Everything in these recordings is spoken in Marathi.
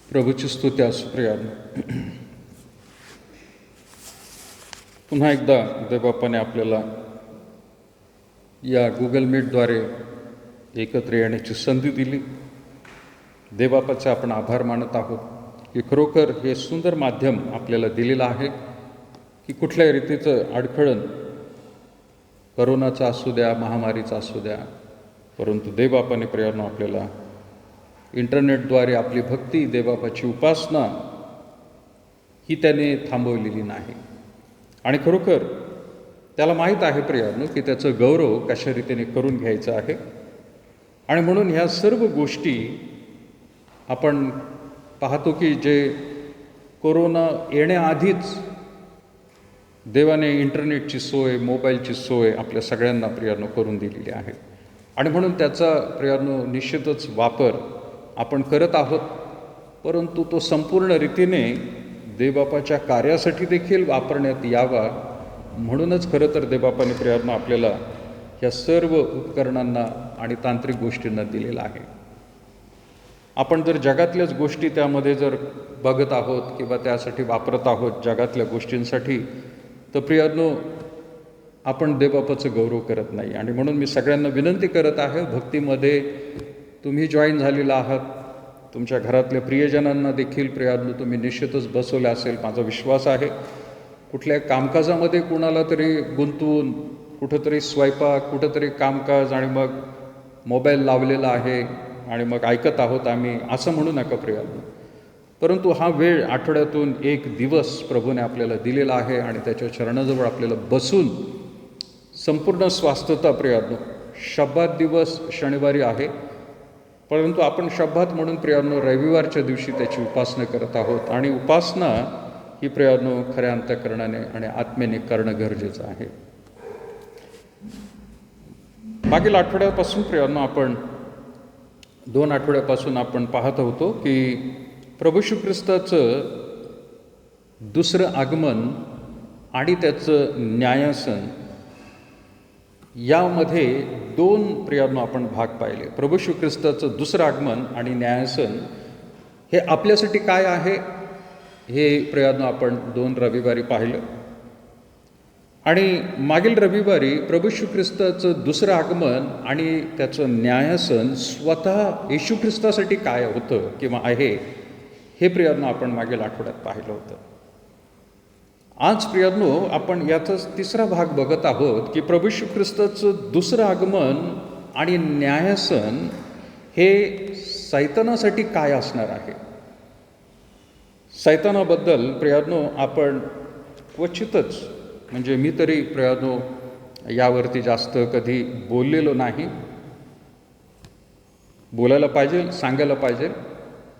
प्रभूची स्तुती असो प्रियानो. पुन्हा एकदा देवबापाने आपल्याला या गुगल मीटद्वारे एकत्र येण्याची संधी दिली. देवबापाचे आपण आभार मानत आहोत की खरोखर हे सुंदर माध्यम आपल्याला दिलेलं आहे की कुठल्याही रीतीचं अडखळण करोनाचा असू द्या, महामारीचा असू द्या, परंतु देवबापाने प्रियानो आपल्याला इंटरनेटद्वारे आपली भक्ती, देवबापाची उपासना ही त्याने थांबवलेली नाही. आणि खरोखर त्याला माहीत आहे प्रियानो की त्याचं गौरव कशा रीतीने करून घ्यायचं आहे. आणि म्हणून ह्या सर्व गोष्टी आपण पाहतो की जे कोरोना येण्याआधीच देवाने इंटरनेटची सोय, मोबाईलची सोय आपल्या सगळ्यांना प्रियानो करून दिलेली आहे. आणि म्हणून त्याचा प्रियानो निश्चितच वापर आपण करत आहोत, परंतु तो संपूर्ण रीतीने देवबापाच्या कार्यासाठी देखील वापरण्यात यावा. म्हणूनच खरं तर देवबापाने प्रियानो आपल्याला ह्या सर्व उपकरणांना आणि तांत्रिक गोष्टींना दिलेला आहे. आपण जर जगातल्याच गोष्टी त्यामध्ये जर बघत आहोत किंवा त्यासाठी वापरत आहोत जगातल्या गोष्टींसाठी, तर प्रियानो आपण देवबापाचं गौरव करत नाही. आणि म्हणून मी सगळ्यांना विनंती करत आहे, भक्तीमध्ये तुम्ही जॉईन झालेला आहात, तुमच्या घरातल्या प्रियजनांना देखील प्रियानो तुम्ही निश्चितच बसवलं असेल माझा विश्वास आहे. कुठल्या कामकाजामध्ये कुणाला तरी गुंतवून कुठंतरी स्वयंपाक, कुठंतरी कामकाज आणि मग मोबाईल लावलेला आहे आणि मग ऐकत आहोत आम्ही, असं म्हणू नका प्रियानो. परंतु हा वेळ आठवड्यातून एक दिवस प्रभूने आपल्याला दिलेला आहे आणि त्याच्या चरणाजवळ आपल्याला बसून संपूर्ण स्वास्थ्यता प्रियानो. शब्बात दिवस शनिवारी आहे, परंतु आपण शब्बात म्हणून प्रियानो रविवारच्या दिवशी त्याची उपासना करत आहोत. आणि उपासना ही प्रियानो खऱ्या अंतःकरणाने आणि आत्मेने करणं गरजेचं आहे. मागील आठवड्यापासून प्रियानो आपण 2 आठवड्यापासून आपण पाहत होतो की प्रभू येशू ख्रिस्ताचं दुसरं आगमन आणि त्याचं न्यायासन यामध्ये 2 प्रियानो आपण भाग पाहिले. प्रभू येशू ख्रिस्ताचं दुसरं आगमन आणि न्यायासन हे आपल्यासाठी काय आहे हे प्रियानो आपण 2 रविवारी पाहिलं. आणि मागील रविवारी प्रभू येशू ख्रिस्ताचं दुसरं आगमन आणि त्याचं न्यायासन स्वतः येशू ख्रिस्तासाठी काय होतं किंवा आहे हे प्रियानो आपण मागील आठवड्यात पाहिलं होतं. आज प्रियानो आपण याचाच तिसरा भाग बघत आहोत की प्रभू येशू ख्रिस्ताचं दुसरं आगमन आणि न्यायासन हे सैतानासाठी काय असणार आहे. सैतानाबद्दल प्रियानो आपण क्वचितच, म्हणजे मी तरी प्रियानो यावरती जास्त कधी बोललेलो नाही. बोलायला पाहिजे, सांगायला पाहिजे,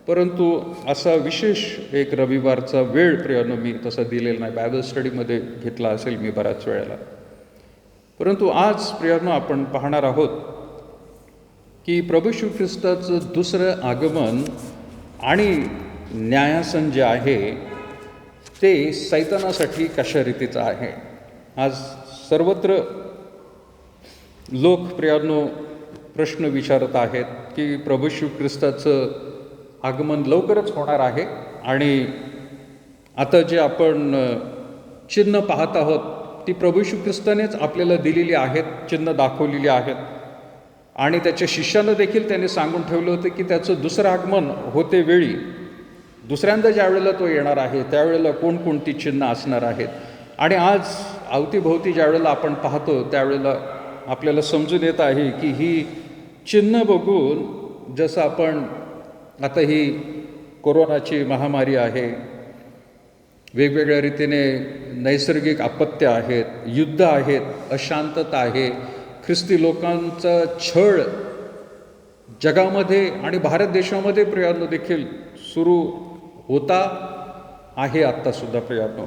परंतु असा विशेष एक रविवारचा वेळ प्रियानो मी तसा दिलेला नाही. बायबल स्टडीमध्ये घेतला असेल मी बऱ्याच वेळेला. परंतु आज प्रियानो आपण पाहणार आहोत की प्रभू येशू ख्रिस्ताचं दुसरं आगमन आणि न्यायासन जे आहे ते सैतानासाठी कशा रीतीचं आहे. आज सर्वत्र लोक प्रियानो प्रश्न विचारत आहेत की प्रभू येशू ख्रिस्ताचं आगमन लवकरच होणार आहे आणि आता जे आपण चिन्ह पाहत आहोत ती प्रभू येशू ख्रिस्तानेच आपल्याला दिलेली आहेत, चिन्ह दाखवलेली आहेत. आणि त्याच्या शिष्यांना देखील त्याने सांगून ठेवलं होतं की त्याचं दुसरं आगमन होते वेळी दुसऱ्यांदा ज्या वेळेला तो येणार आहे त्यावेळेला कोणकोणती चिन्ह असणार आहेत. आणि आज अवतीभोवती ज्या वेळेला आपण पाहतो त्यावेळेला आपल्याला समजून येत आहे की ही चिन्ह बघून, जसं आपण आता ही कोरोनाची महामारी आहे, वेगवेगळ्या रीतीने नैसर्गिक आपत्त्या आहेत, युद्ध आहेत, अशांतता आहे, ख्रिस्ती लोकांचा छळ जगामध्ये आणि भारत देशामध्ये प्रियानो देखील सुरू होता आहे आत्तासुद्धा प्रियानो.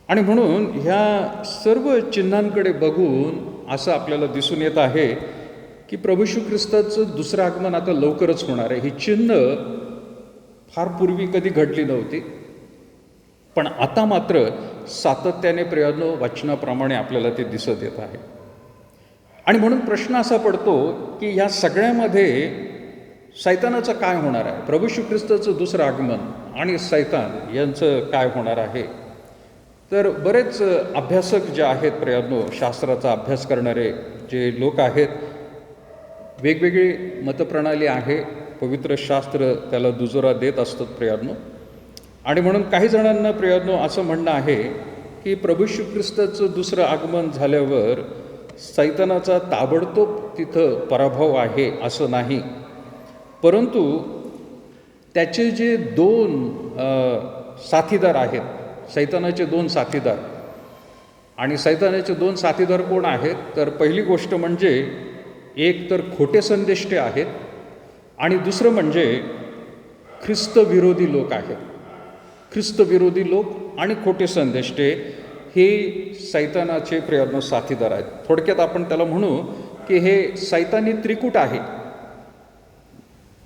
आणि म्हणून ह्या सर्व चिन्हांकडे बघून असं आपल्याला दिसून येत आहे की प्रभू येशू ख्रिस्ताचं दुसरं आगमन आता लवकरच होणार आहे. ही चिन्ह फार पूर्वी कधी घडली नव्हती, पण आता मात्र सातत्याने प्रियांनो वचनाप्रमाणे आपल्याला ते दिसत येत आहे. आणि म्हणून प्रश्न असा पडतो की ह्या सगळ्यामध्ये सैतानाचं काय होणार आहे? प्रभू येशू ख्रिस्ताचं दुसरं आगमन आणि सैतान यांचं काय होणार आहे? तर बरेच अभ्यासक जे आहेत प्रियांनो, शास्त्राचा अभ्यास करणारे जे लोक आहेत, वेगवेगळी मतप्रणाली आहे. पवित्र शास्त्र त्याला दुजोरा देत असतात प्रियांनो. आणि म्हणून काही जणांना प्रियांनो असं म्हणणं आहे की प्रभू येशू ख्रिस्ताचं दुसरं आगमन झाल्यावर सैतानाचा ताबडतोब तिथं पराभव आहे असं नाही, परंतु त्याचे जे दोन साथीदार आहेत, सैतानाचे दोन साथीदार, आणि सैतानाचे दोन साथीदार कोण आहेत? तर पहिली गोष्ट म्हणजे एक तर खोटे संदेष्टे आहेत आणि दुसरं म्हणजे ख्रिस्तविरोधी लोक आहेत. ख्रिस्तविरोधी लोक आणि खोटे संदेष्टे हे सैतानाचे प्रियांनो साथीदार आहेत. थोडक्यात आपण त्याला म्हणू की हे सैतानी त्रिकूट आहे.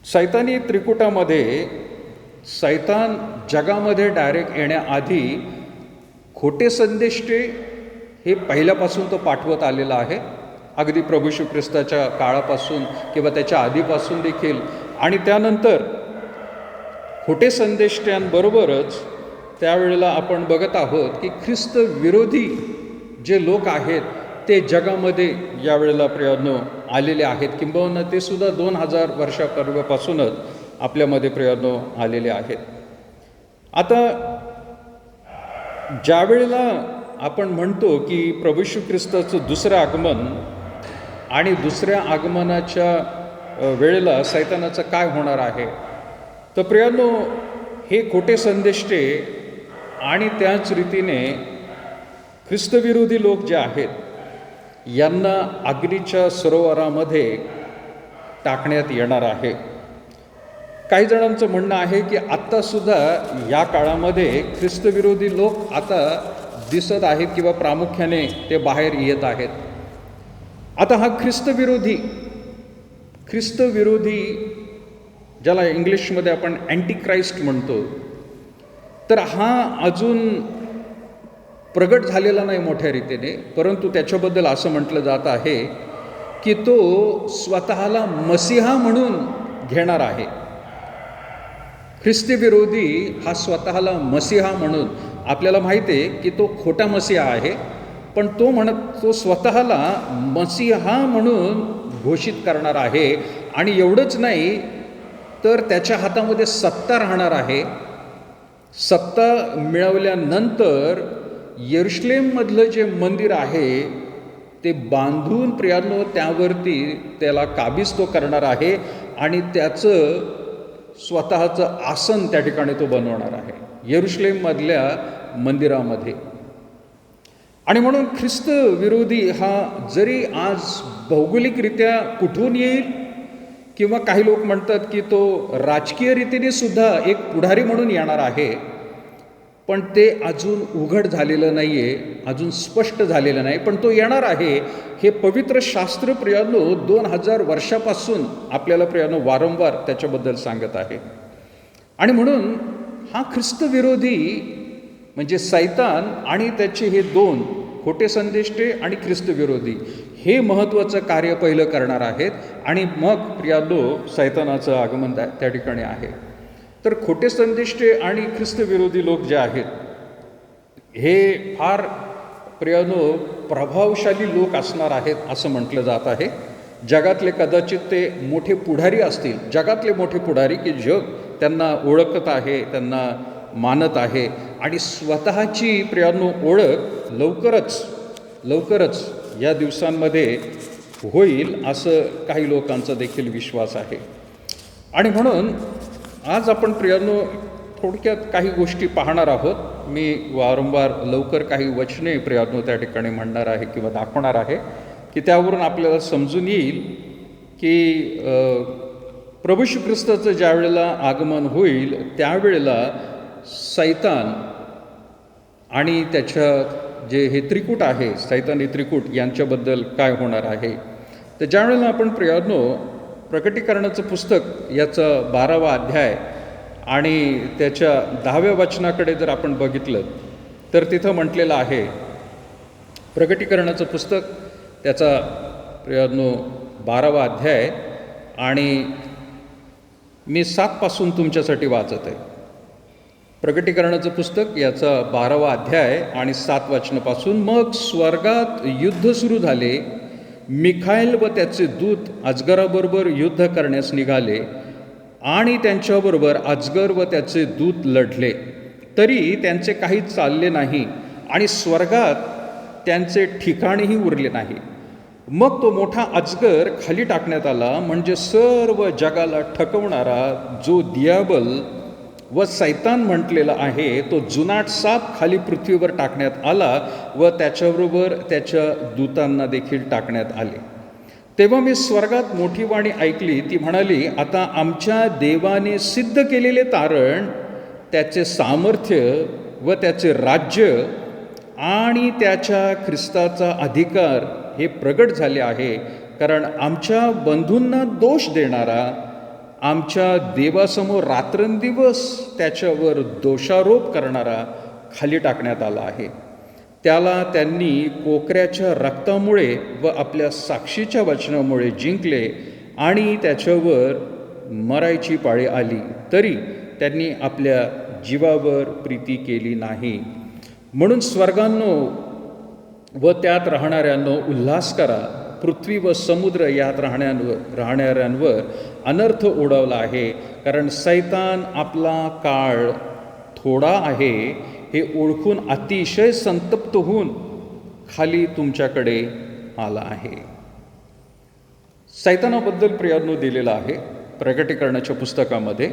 सैतानी त्रिकुटामध्ये सैतान जगामध्ये डायरेक्ट येण्याआधी खोटे संदेष्टे हे पहिल्यापासून तो पाठवत आलेला आहे, अगदी प्रभू येशू ख्रिस्ताच्या काळापासून किंवा त्याच्या आधीपासून देखील. आणि त्यानंतर खोटे संदेष्ट्यांबरोबरच त्यावेळेला आपण बघत आहोत की ख्रिस्त विरोधी जे लोक आहेत ते जगामध्ये यावेळेला प्रियांनो आलेले आहेत, किंबहुना ते सुद्धा 2000 वर्षापूर्वीपासूनच आपल्यामध्ये प्रियांनो आलेले आहेत. आता ज्या वेळेला आपण म्हणतो की प्रभू येशू ख्रिस्ताचं दुसरं आगमन आणि दुसऱ्या आगमनाच्या वेळेला सैतानाचं काय होणार आहे, तर प्रियांनो हे खोटे संदेष्टे आणि त्याच रीतीने ख्रिस्तविरोधी लोक जे आहेत यांना अग्नीच्या सरोवरामध्ये टाकण्यात येणार आहे. काही जणांचं म्हणणं आहे की आत्तासुद्धा या काळामध्ये ख्रिस्तविरोधी लोक आता दिसत आहेत किंवा प्रामुख्याने ते बाहेर येत आहेत. आता हा ख्रिस्तविरोधी ज्याला इंग्लिशमध्ये आपण अँटिक्राइस्ट म्हणतो, तर हा अजून प्रगट झालेला नाही मोठ्या रीतीने, परंतु त्याच्याबद्दल असं म्हटलं जात आहे की तो स्वतःला मसीहा म्हणून घेणार आहे. ख्रिस्तविरोधी हा स्वतःला मसीहा म्हणून, आपल्याला माहिती आहे की तो खोटा मसीहा आहे, पण तो स्वतःला मसीहा म्हणून घोषित करणार आहे. आणि एवढंच नाही तर त्याच्या हातामध्ये सत्ता राहणार आहे. सत्ता मिळवल्यानंतर यरुशलेममधलं जे मंदिर आहे ते बांधून प्रियांनो त्यावरती त्याला काबीज तो करणार आहे आणि त्याचं स्वतःचं आसन त्या ठिकाणी तो बनवणार आहे यरुशलेममधल्या मंदिरामध्ये. आणि म्हणून ख्रिस्त विरोधी हा जरी आज भौगोलिकरित्या कुठून येईल, किंवा काही लोक म्हणतात की तो राजकीय रीतीने सुद्धा एक पुढारी म्हणून येणार आहे, पण ते अजून उघड झालेलं नाही आहे, अजून स्पष्ट झालेलं नाही, पण तो येणार आहे. हे पवित्र शास्त्र प्रियांनो 2000 वर्षापासून आपल्याला प्रियांनो वारंवार त्याच्याबद्दल सांगत आहे. आणि म्हणून हा ख्रिस्तविरोधी म्हणजे सैतान आणि त्याचे हे दोन खोटे संदेष्टे आणि ख्रिस्तविरोधी हे महत्त्वाचं कार्य पहिलं करणार आहेत, आणि मग प्रियांनो सैतानाचं आगमन त्या ठिकाणी आहे. तर खोटे संदेष्टे आणि ख्रिस्तविरोधी लोक जे आहेत हे फार प्रियांनो प्रभावशाली लोक असणार आहेत असं म्हटलं जात आहे. जगातले कदाचित ते मोठे पुढारी असतील, जगातले मोठे पुढारी की जग त्यांना ओळखत आहे, त्यांना मानत आहे, आणि स्वतःची प्रियांनो ओळख लवकरच या दिवसांमध्ये होईल असं काही लोकांचा देखील विश्वास आहे. आणि म्हणून आज आपण प्रियांनो थोडक्यात काही गोष्टी पाहणार आहोत. मी वारंवार लवकर काही वचने प्रियांनो त्या ठिकाणी म्हणणार आहे किंवा दाखवणार आहे की त्यावरून आपल्याला समजून येईल की प्रभू येशू ख्रिस्ताचं ज्या वेळेला आगमन होईल त्यावेळेला सैतान आणि त्याच्या जे हे त्रिकूट आहे, सैतानी त्रिकूट, यांच्याबद्दल काय होणार आहे. तर ज्यावेळेला आपण प्रियांनो प्रकटीकरणाचं पुस्तक याचं 12वा अध्याय आणि त्याच्या 10व्या वचनाकडे जर आपण बघितलं तर तिथं म्हटलेलं आहे, प्रकटीकरणाचं पुस्तक त्याचा प्रियानो 12वा अध्याय आणि मी 7 तुमच्यासाठी वाचत आहे. प्रकटीकरणाचं पुस्तक याचा 12वा अध्याय आणि 7 वचनापासून. मग स्वर्गात युद्ध सुरू झाले. मिखाएल व त्याचे दूत अजगराबरोबर युद्ध करण्यास निघाले आणि त्यांच्याबरोबर अजगर व त्याचे दूत लढले, तरी त्यांचे काही चालले नाही आणि स्वर्गात त्यांचे ठिकाणीही उरले नाही. मग तो मोठा अजगर खाली टाकण्यात आला, म्हणजे सर्व जगाला ठकवणारा जो दियाबल व सैतान म्हटलेला आहे, तो जुनाट साप खाली पृथ्वीवर टाकण्यात आला व त्याच्याबरोबर त्याच्या दूतांना देखील टाकण्यात आले. तेव्हा मी स्वर्गात मोठी वाणी ऐकली, ती म्हणाली, आता आमच्या देवाने सिद्ध केलेले तारण, त्याचे सामर्थ्य व त्याचे राज्य आणि त्याच्या ख्रिस्ताचा अधिकार हे प्रगट झाले आहे. कारण आमच्या बंधूंना दोष देणारा आमच्या देवासमोर रात्रंदिवस त्याच्यावर दोषारोप करणारा खाली टाकण्यात आला आहे. त्याला त्यांनी कोकऱ्याच्या रक्तामुळे व आपल्या साक्षीच्या वचनामुळे जिंकले आणि त्याच्यावर मरायची पाळी आली, तरी त्यांनी आपल्या जीवावर प्रीती केली नाही. म्हणून स्वर्गांनो व त्यात राहणाऱ्यांनो उल्हास करा. पृथ्वी व समुद्र यात राहणाऱ्यांवर अनर्थ ओढवला आहे, कारण सैतान आपला काळ थोडा आहे हे ओळखून अतिशय संतप्त होऊन खाली तुमच्याकडे आला आहे. सैतानाबद्दल प्रियांनो दिलेलं आहे प्रकटीकरणाच्या पुस्तकामध्ये,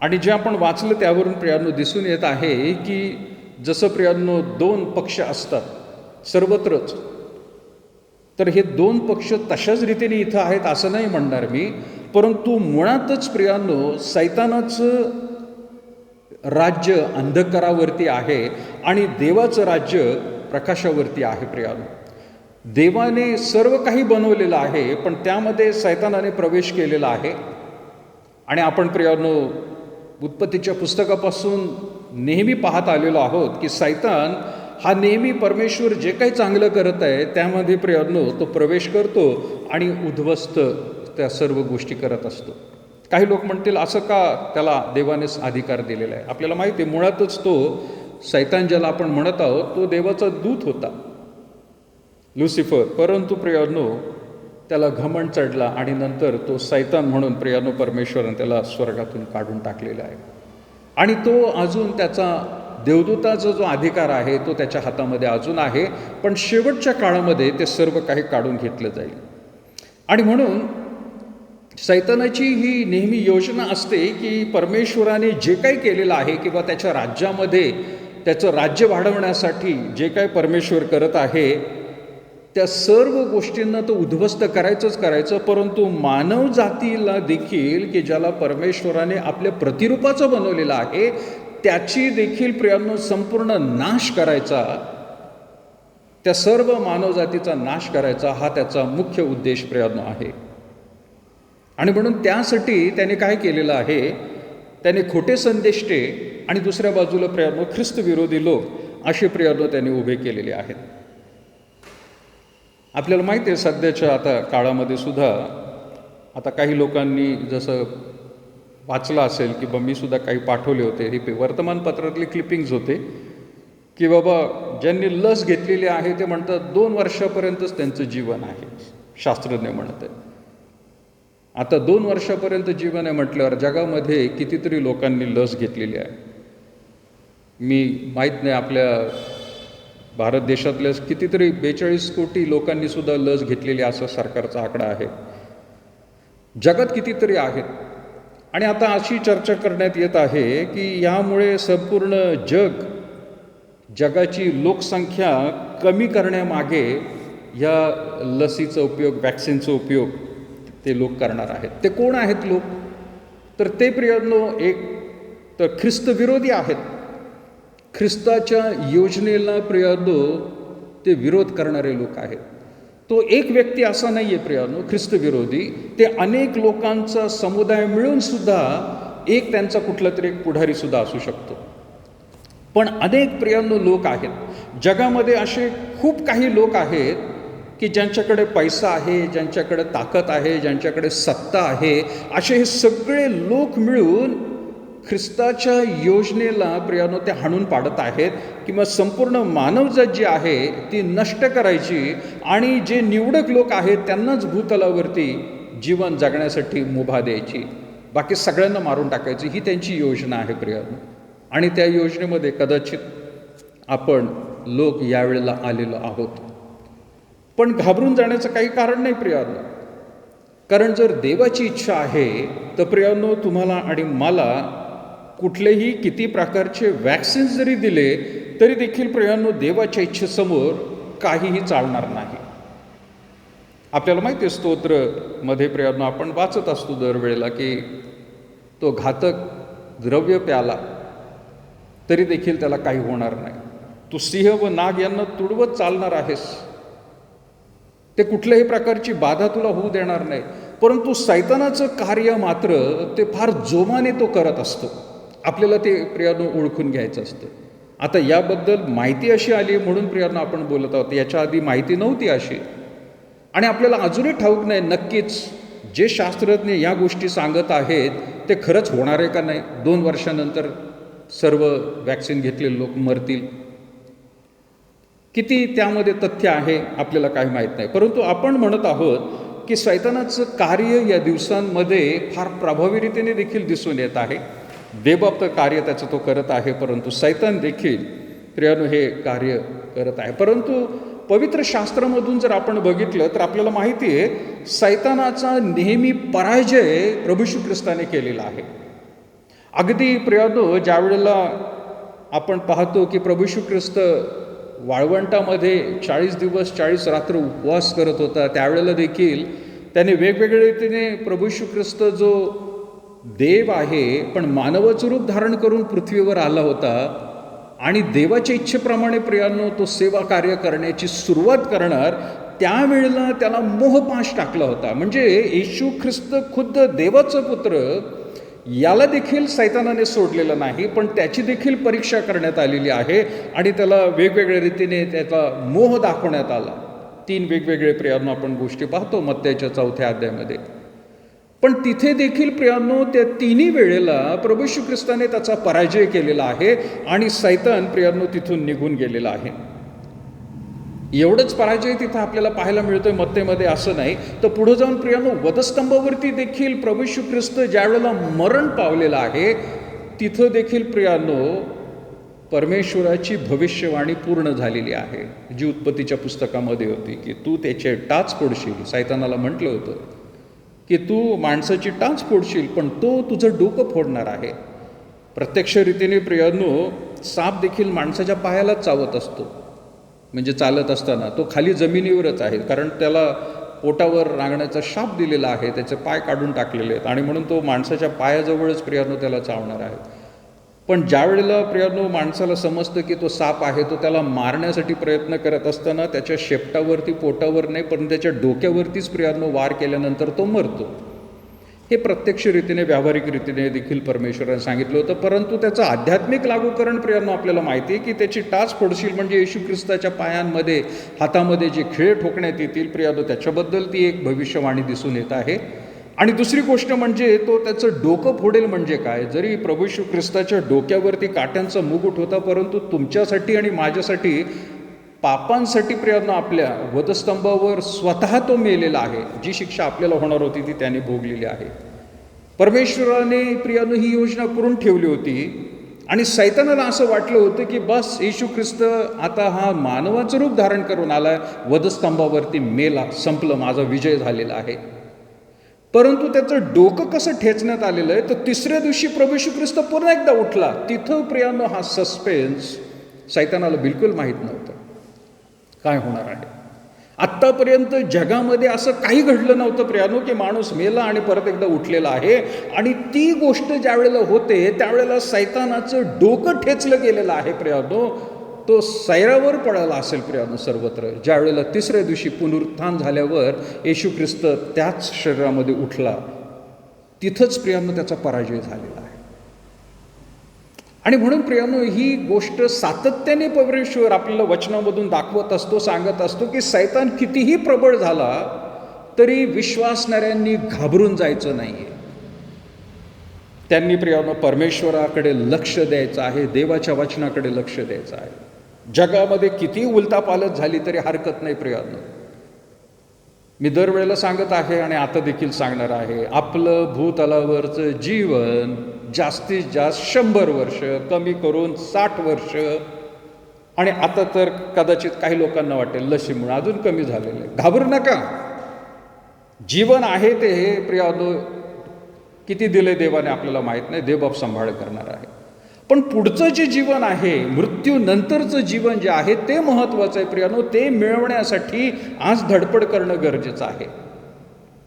आणि जे आपण वाचलं त्यावरून प्रियांनो दिसून येत आहे की जसं प्रियांनो 2 पक्ष असतात सर्वत्रच, तर हे 2 पक्ष तशाच रीतीने इथं आहेत असं नाही म्हणणार मी, परंतु मुळातच प्रियांनो सैतानाचं राज्य अंधकारावरती आहे आणि देवाचं राज्य प्रकाशावरती आहे. प्रियांनो, देवाने सर्व काही बनवलेलं आहे, पण त्यामध्ये सैतानाने प्रवेश केलेला आहे. आणि आपण प्रियांनो उत्पत्तीच्या पुस्तकापासून नेहमी पाहत आलेलो आहोत की सैतान हा नेहमी परमेश्वर जे काही चांगलं करत आहे त्यामध्ये प्रियांनो तो प्रवेश करतो आणि उद्ध्वस्त त्या सर्व गोष्टी करत असतो. काही लोक म्हणतील असं का त्याला देवानेच अधिकार दिलेला आहे? आपल्याला माहिती आहे मुळातच तो सैतान ज्याला आपण म्हणत आहोत तो देवाचा दूत होता, लुसिफर, परंतु प्रियांनो त्याला घमंड चढला आणि नंतर तो सैतान म्हणून प्रियांनो परमेश्वराने त्याला स्वर्गातून काढून टाकलेला आहे. आणि तो अजून त्याचा देवदूताचा जो अधिकार आहे तो त्याच्या हातामध्ये अजून आहे, पण शेवटच्या काळामध्ये ते सर्व काही काढून घेतलं जाईल. आणि म्हणून सैतानाची ही नेहमी योजना असते की परमेश्वराने जे काही केलेलं आहे किंवा त्याच्या राज्यामध्ये त्याचं राज्य वाढवण्यासाठी जे काही परमेश्वर करत आहे त्या सर्व गोष्टींना तो उद्ध्वस्त करायचं, परंतु मानव जातीला देखील की ज्याला परमेश्वराने आपल्या प्रतिरूपाचं बनवलेलं आहे त्याची देखील प्रियांनो संपूर्ण नाश करायचा, त्या सर्व मानवजातीचा नाश करायचा हा त्याचा मुख्य उद्देश प्रियांनो आहे. आणि म्हणून त्यासाठी त्याने काय केलेलं आहे, त्याने खोटे संदेष्टे आणि दुसऱ्या बाजूला प्रियांनो ख्रिस्त विरोधी लोक असे प्रियांनो त्याने उभे केलेले आहेत. आपल्याला माहिती आहे सध्याच्या आता काळामध्ये सुद्धा आता काही लोकांनी जसं वाचलं असेल की मी सुद्धा काही पाठवले होते, हे वर्तमानपत्रातले क्लिपिंग्ज होते की बाबा ज्यांनी लस घेतलेली आहे ते म्हणतात 2 वर्षापर्यंतच त्यांचं जीवन आहे, शास्त्रज्ञ म्हणत आहे. आता 2 वर्षापर्यंत जीवन आहे म्हटल्यावर जगामध्ये कितीतरी लोकांनी लस घेतलेली आहे. मी माहीत नाही आपल्या भारत देशातल्या कितीतरी 42 कोटी लोकांनी सुद्धा लस घेतलेली असा सरकारचा आकडा आहे. जगात कितीतरी आहेत. आणि आता अशी चर्चा करण्यात येत आहे की यामुळे संपूर्ण जगाची लोकसंख्या कमी करण्यामागे या लसीचा उपयोग, वॅक्सिनचा उपयोग ते लोक करणार आहेत. ते कोण आहेत लोक? तर ते प्रियांनो एक तर ख्रिस्त विरोधी आहेत. ख्रिस्ताच्या योजनेला प्रियांनो ते विरोध करणारे लोक आहेत. तो एक व्यक्ती असा नाही आहे प्रियांनो ख्रिस्त विरोधी, ते अनेक लोकांचा समुदाय मिळून सुद्धा एक त्यांचा कुठला तरी एक पुढारी सुद्धा असू शकतो. पण अनेक प्रियांनो लोक आहेत जगामध्ये, असे खूप काही लोक आहेत की ज्यांच्याकडे पैसा आहे, ज्यांच्याकडे ताकद आहे, ज्यांच्याकडे सत्ता आहे, असे हे सगळे लोक मिळून ख्रिस्ताच्या योजनेला प्रियानो ते हाणून पाडत आहेत किंवा संपूर्ण मानवजात जी आहे ती नष्ट करायची आणि जे निवडक लोक आहेत त्यांनाच भूतलावरती जीवन जगण्यासाठी मुभा द्यायची, बाकी सगळ्यांना मारून टाकायची, ही त्यांची योजना आहे प्रियानो. आणि त्या योजनेमध्ये कदाचित आपण लोक यावेळेला आलेलो आहोत. पण घाबरून जाण्याचं काही कारण नाही प्रियानो, कारण जर देवाची इच्छा आहे तर प्रियानो तुम्हाला आणि मला कुठलेही किती प्रकारचे वॅक्सिन्स जरी दिले तरी देखील प्रियानो देवाच्या इच्छेसमोर काहीही चालणार नाही. आपल्याला माहिती आहे स्तोत्रमध्ये प्रियानो आपण वाचत असतो दरवेळेला की तो घातक द्रव्य प्याला तरी देखील त्याला काही होणार नाही. तू सिंह व नाग यांना तुडवत चालणार आहेस, ते कुठल्याही प्रकारची बाधा तुला होऊ देणार नाही. परंतु सैतानाचं कार्य मात्र ते फार जोमाने तो करत असतो. आपल्याला ते प्रियानो ओळखून घ्यायचं असतं. आता याबद्दल माहिती अशी आली म्हणून प्रियानो आपण बोलत आहोत, याच्या आधी माहिती नव्हती अशी. आणि आपल्याला अजूनही ठाऊक नाही नक्कीच जे शास्त्रज्ञ या गोष्टी सांगत आहेत ते खरंच होणार आहे का नाही. 2 वर्षानंतर सर्व वॅक्सिन घेतलेले लोक मरतील, किती त्यामध्ये तथ्य आहे आपल्याला काही माहीत नाही. परंतु आपण म्हणत आहोत की सैतानाचं कार्य या दिवसांमध्ये फार प्रभावीरीतीने देखील दिसून येत आहे. बेबाप्त कार्य त्याचं तो करत आहे, परंतु सैतान देखील प्रियानो हे कार्य करत आहे. परंतु पवित्र शास्त्रामधून जर आपण बघितलं तर आपल्याला माहिती आहे सैतानाचा नेहमी पराजय प्रभू येशू ख्रिस्ताने केलेला आहे. अगदी प्रियानो ज्या वेळेला आपण पाहतो की प्रभू येशू ख्रिस्त वाळवंटामध्ये 40 दिवस 40 रात्र उपवास करत होता, त्यावेळेला देखील त्याने वेगवेगळ्या रीतीने प्रभू येशू ख्रिस्त जो देव आहे पण मानवाचं रूप धारण करून पृथ्वीवर आला होता आणि देवाच्या इच्छेप्रमाणे प्रियानो तो सेवा कार्य करण्याची सुरुवात करणार, त्यावेळेला त्याला मोहपाश टाकला होता. म्हणजे येशू ख्रिस्त खुद्द देवाचं पुत्र याला देखील सैतानाने सोडलेलं नाही, पण त्याची देखील परीक्षा करण्यात आलेली आहे आणि त्याला वेगवेगळ्या रीतीने त्याचा मोह दाखवण्यात आला. 3 वेगवेगळे प्रियानो आपण गोष्टी पाहतो मत्तैच्या 4थ्या अध्यायामध्ये. पण तिथे देखील प्रियानो त्या 3ही वेळेला प्रभू येशू ख्रिस्ताने त्याचा पराजय केलेला आहे आणि सैतान प्रियानो तिथून निघून गेलेला आहे. एवढंच पराजय तिथं आपल्याला पाहायला मिळतोय मत्तेमध्ये असं नाही, तर पुढे जाऊन प्रियानो वधस्तंभावरती देखील प्रभू येशू ख्रिस्त ज्या वेळेला मरण पावलेला आहे तिथं देखील प्रियानो परमेश्वराची भविष्यवाणी पूर्ण झालेली आहे, जी उत्पत्तीच्या पुस्तकामध्ये होती की तू त्याचे टाच फोडशील. सैतानाला म्हटलं होतं की तू माणसाची टाच फोडशील पण तो तुझं डोकं फोडणार आहे. प्रत्यक्ष रीतीने प्रियानो साप देखील माणसाच्या पायाला चावत असतो, म्हणजे चालत असताना तो खाली जमिनीवरच आहे, कारण त्याला पोटावर रांगण्याचा शाप दिलेला आहे, त्याचे पाय काढून टाकलेले आहेत आणि म्हणून तो माणसाच्या पायाजवळच प्रियानो त्याला चावणार आहे. पण ज्या वेळेला प्रियानो माणसाला समजतं की तो साप आहे, तो त्याला मारण्यासाठी प्रयत्न करत असताना त्याच्या शेपटावरती पोटावर नाही पण त्याच्या डोक्यावरतीच प्रियानो वार केल्यानंतर तो मरतो. हे प्रत्यक्ष रीतीने व्यावहारिक रीतीने देखील परमेश्वराने सांगितलं होतं. परंतु त्याचं आध्यात्मिक लागूकरण प्रियानो आपल्याला माहिती आहे की त्याची टाच फोडशील म्हणजे येशू ख्रिस्ताच्या पायांमध्ये हातामध्ये जे खिळे ठोकण्यात येतील प्रियानो, त्याच्याबद्दल ती एक भविष्यवाणी दिसून येत आहे. आणि दुसरी गोष्ट म्हणजे तो त्याचं डोकं फोडेल म्हणजे काय. जरी प्रभू येशू ख्रिस्ताच्या डोक्यावरती काट्यांचा मुकुट होता, परंतु तुमच्यासाठी आणि माझ्यासाठी पापांसाठी प्रियानो आपल्या वधस्तंभावर स्वतः तो मेलेला आहे. जी शिक्षा आपल्याला होणार होती ती त्याने भोगलेली आहे. परमेश्वराने प्रियानो ही योजना करून ठेवली होती आणि सैतानाला असं वाटलं होतं की बस येशू ख्रिस्त आता हा मानवाचं रूप धारण करून आलाय, वधस्तंभावरती मेला, संपलं, माझा विजय झालेला आहे. परंतु त्याचं डोकं कसं ठेचण्यात आलेलं आहे तर 3ऱ्या दिवशी प्रभू येशू ख्रिस्त पुन्हा एकदा उठला. तिथं प्रियानो हा सस्पेन्स सैतानाला बिलकुल माहीत नव्हतं काय होणार आहे. आत्तापर्यंत जगामध्ये असं काही घडलं नव्हतं प्रियानो की माणूस मेला आणि परत एकदा उठलेला आहे. आणि ती गोष्ट ज्या वेळेला होते त्यावेळेला सैतानाचं डोकं ठेचलं गेलेलं आहे प्रियानो. तो सैरावर पडायला असेल प्रियानो सर्वत्र, ज्या वेळेला 3ऱ्या दिवशी पुनरुत्थान झाल्यावर येशू ख्रिस्त त्याच शरीरामध्ये उठला. तिथंच प्रियानो त्याचा पराजय झालेला आहे. आणि म्हणून प्रियानो, ही गोष्ट सातत्याने परमेश्वर आपल्याला वचनामधून दाखवत असतो, सांगत असतो की सैतान कितीही प्रबळ झाला तरी विश्वासणाऱ्यांनी घाबरून जायचं नाहीये. त्यांनी प्रियानो परमेश्वराकडे लक्ष द्यायचं आहे, देवाच्या वचनाकडे लक्ष द्यायचं आहे. जगामध्ये किती उलथापालथ झाली तरी हरकत नाही प्रियानो. मी दरवेळेला सांगत आहे आणि आता देखील सांगणार आहे, आपलं भूतलावरचं जीवन जास्तीत जास्त 100 वर्ष, कमी करून 60 वर्ष, आणि आता तर कदाचित काही लोकांना वाटेल लसीमुळे अजून कमी झालेलं आहे. घाबरू नका. जीवन आहे ते हे प्रियानो किती दिले देवाने आपल्याला माहीत नाही, देवबाप सांभाळ करणार आहे. पण पुढचं जे जीवन आहे, मृत्यूनंतरचं जीवन जे आहे ते महत्त्वाचं आहे प्रियानो. ते मिळवण्यासाठी आज धडपड करणं गरजेचं आहे.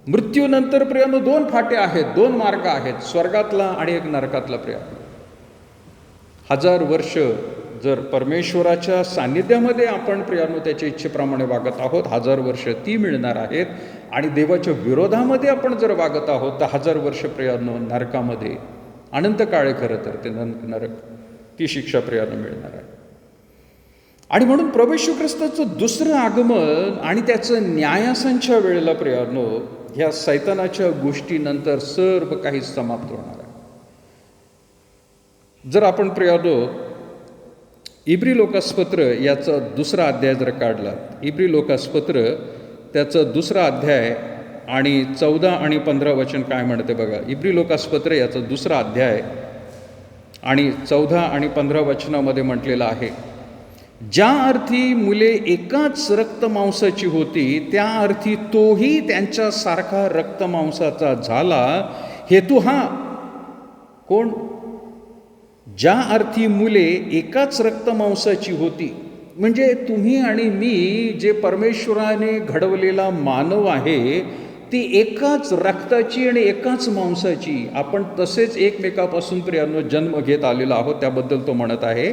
मृत्यूनंतर प्रियानो 2 फाटे आहेत, 2 मार्ग आहेत, स्वर्गातला आणि एक नरकातला प्रियानो. 1000 वर्ष जर परमेश्वराच्या सान्निध्यामध्ये आपण प्रियानो त्याच्या इच्छेप्रमाणे वागत आहोत, 1000 वर्ष ती मिळणार आहेत. आणि देवाच्या विरोधामध्ये आपण जर वागत आहोत तर 1000 वर्ष प्रियानो नरकामध्ये, अनंत काळे खरं तर ते नरक, ती शिक्षा प्रियानो मिळणार आहे. आणि म्हणून प्रभू येशू ख्रिस्ताचं दुसरं आगमन आणि त्याचं न्यायासनाच्या वेळेला प्रियानो ह्या सैतानाच्या गोष्टीनंतर सर्व काही समाप्त होणार आहे. जर आपण प्रियानो इब्री लोकासपत्र याचा 2रा अध्याय जर काढला, इब्री लोकासपत्र त्याचं 2रा अध्याय आणि 14 आणि 15 वचन काय म्हणते बघा. इब्री लोकासपत्र याचा 2रा अध्याय आणि 14 आणि 15 वचनामध्ये म्हटलेलं आहे, ज्या अर्थी मुले एकाच रक्तमांसाची होती त्या अर्थी तोही त्यांच्यासारखा रक्तमांसाचा झाला. हेतू हा कोण? ज्या अर्थी मुले एकाच रक्तमांसाची होती, म्हणजे तुम्ही आणि मी जे परमेश्वराने घडवलेला मानव आहे ती एकाच रक्ताची आणि एकाच मांसाची. आपण तसेच एकमेकापासून प्रियानो जन्म घेत आलेलो आहोत, त्याबद्दल तो म्हणत आहे.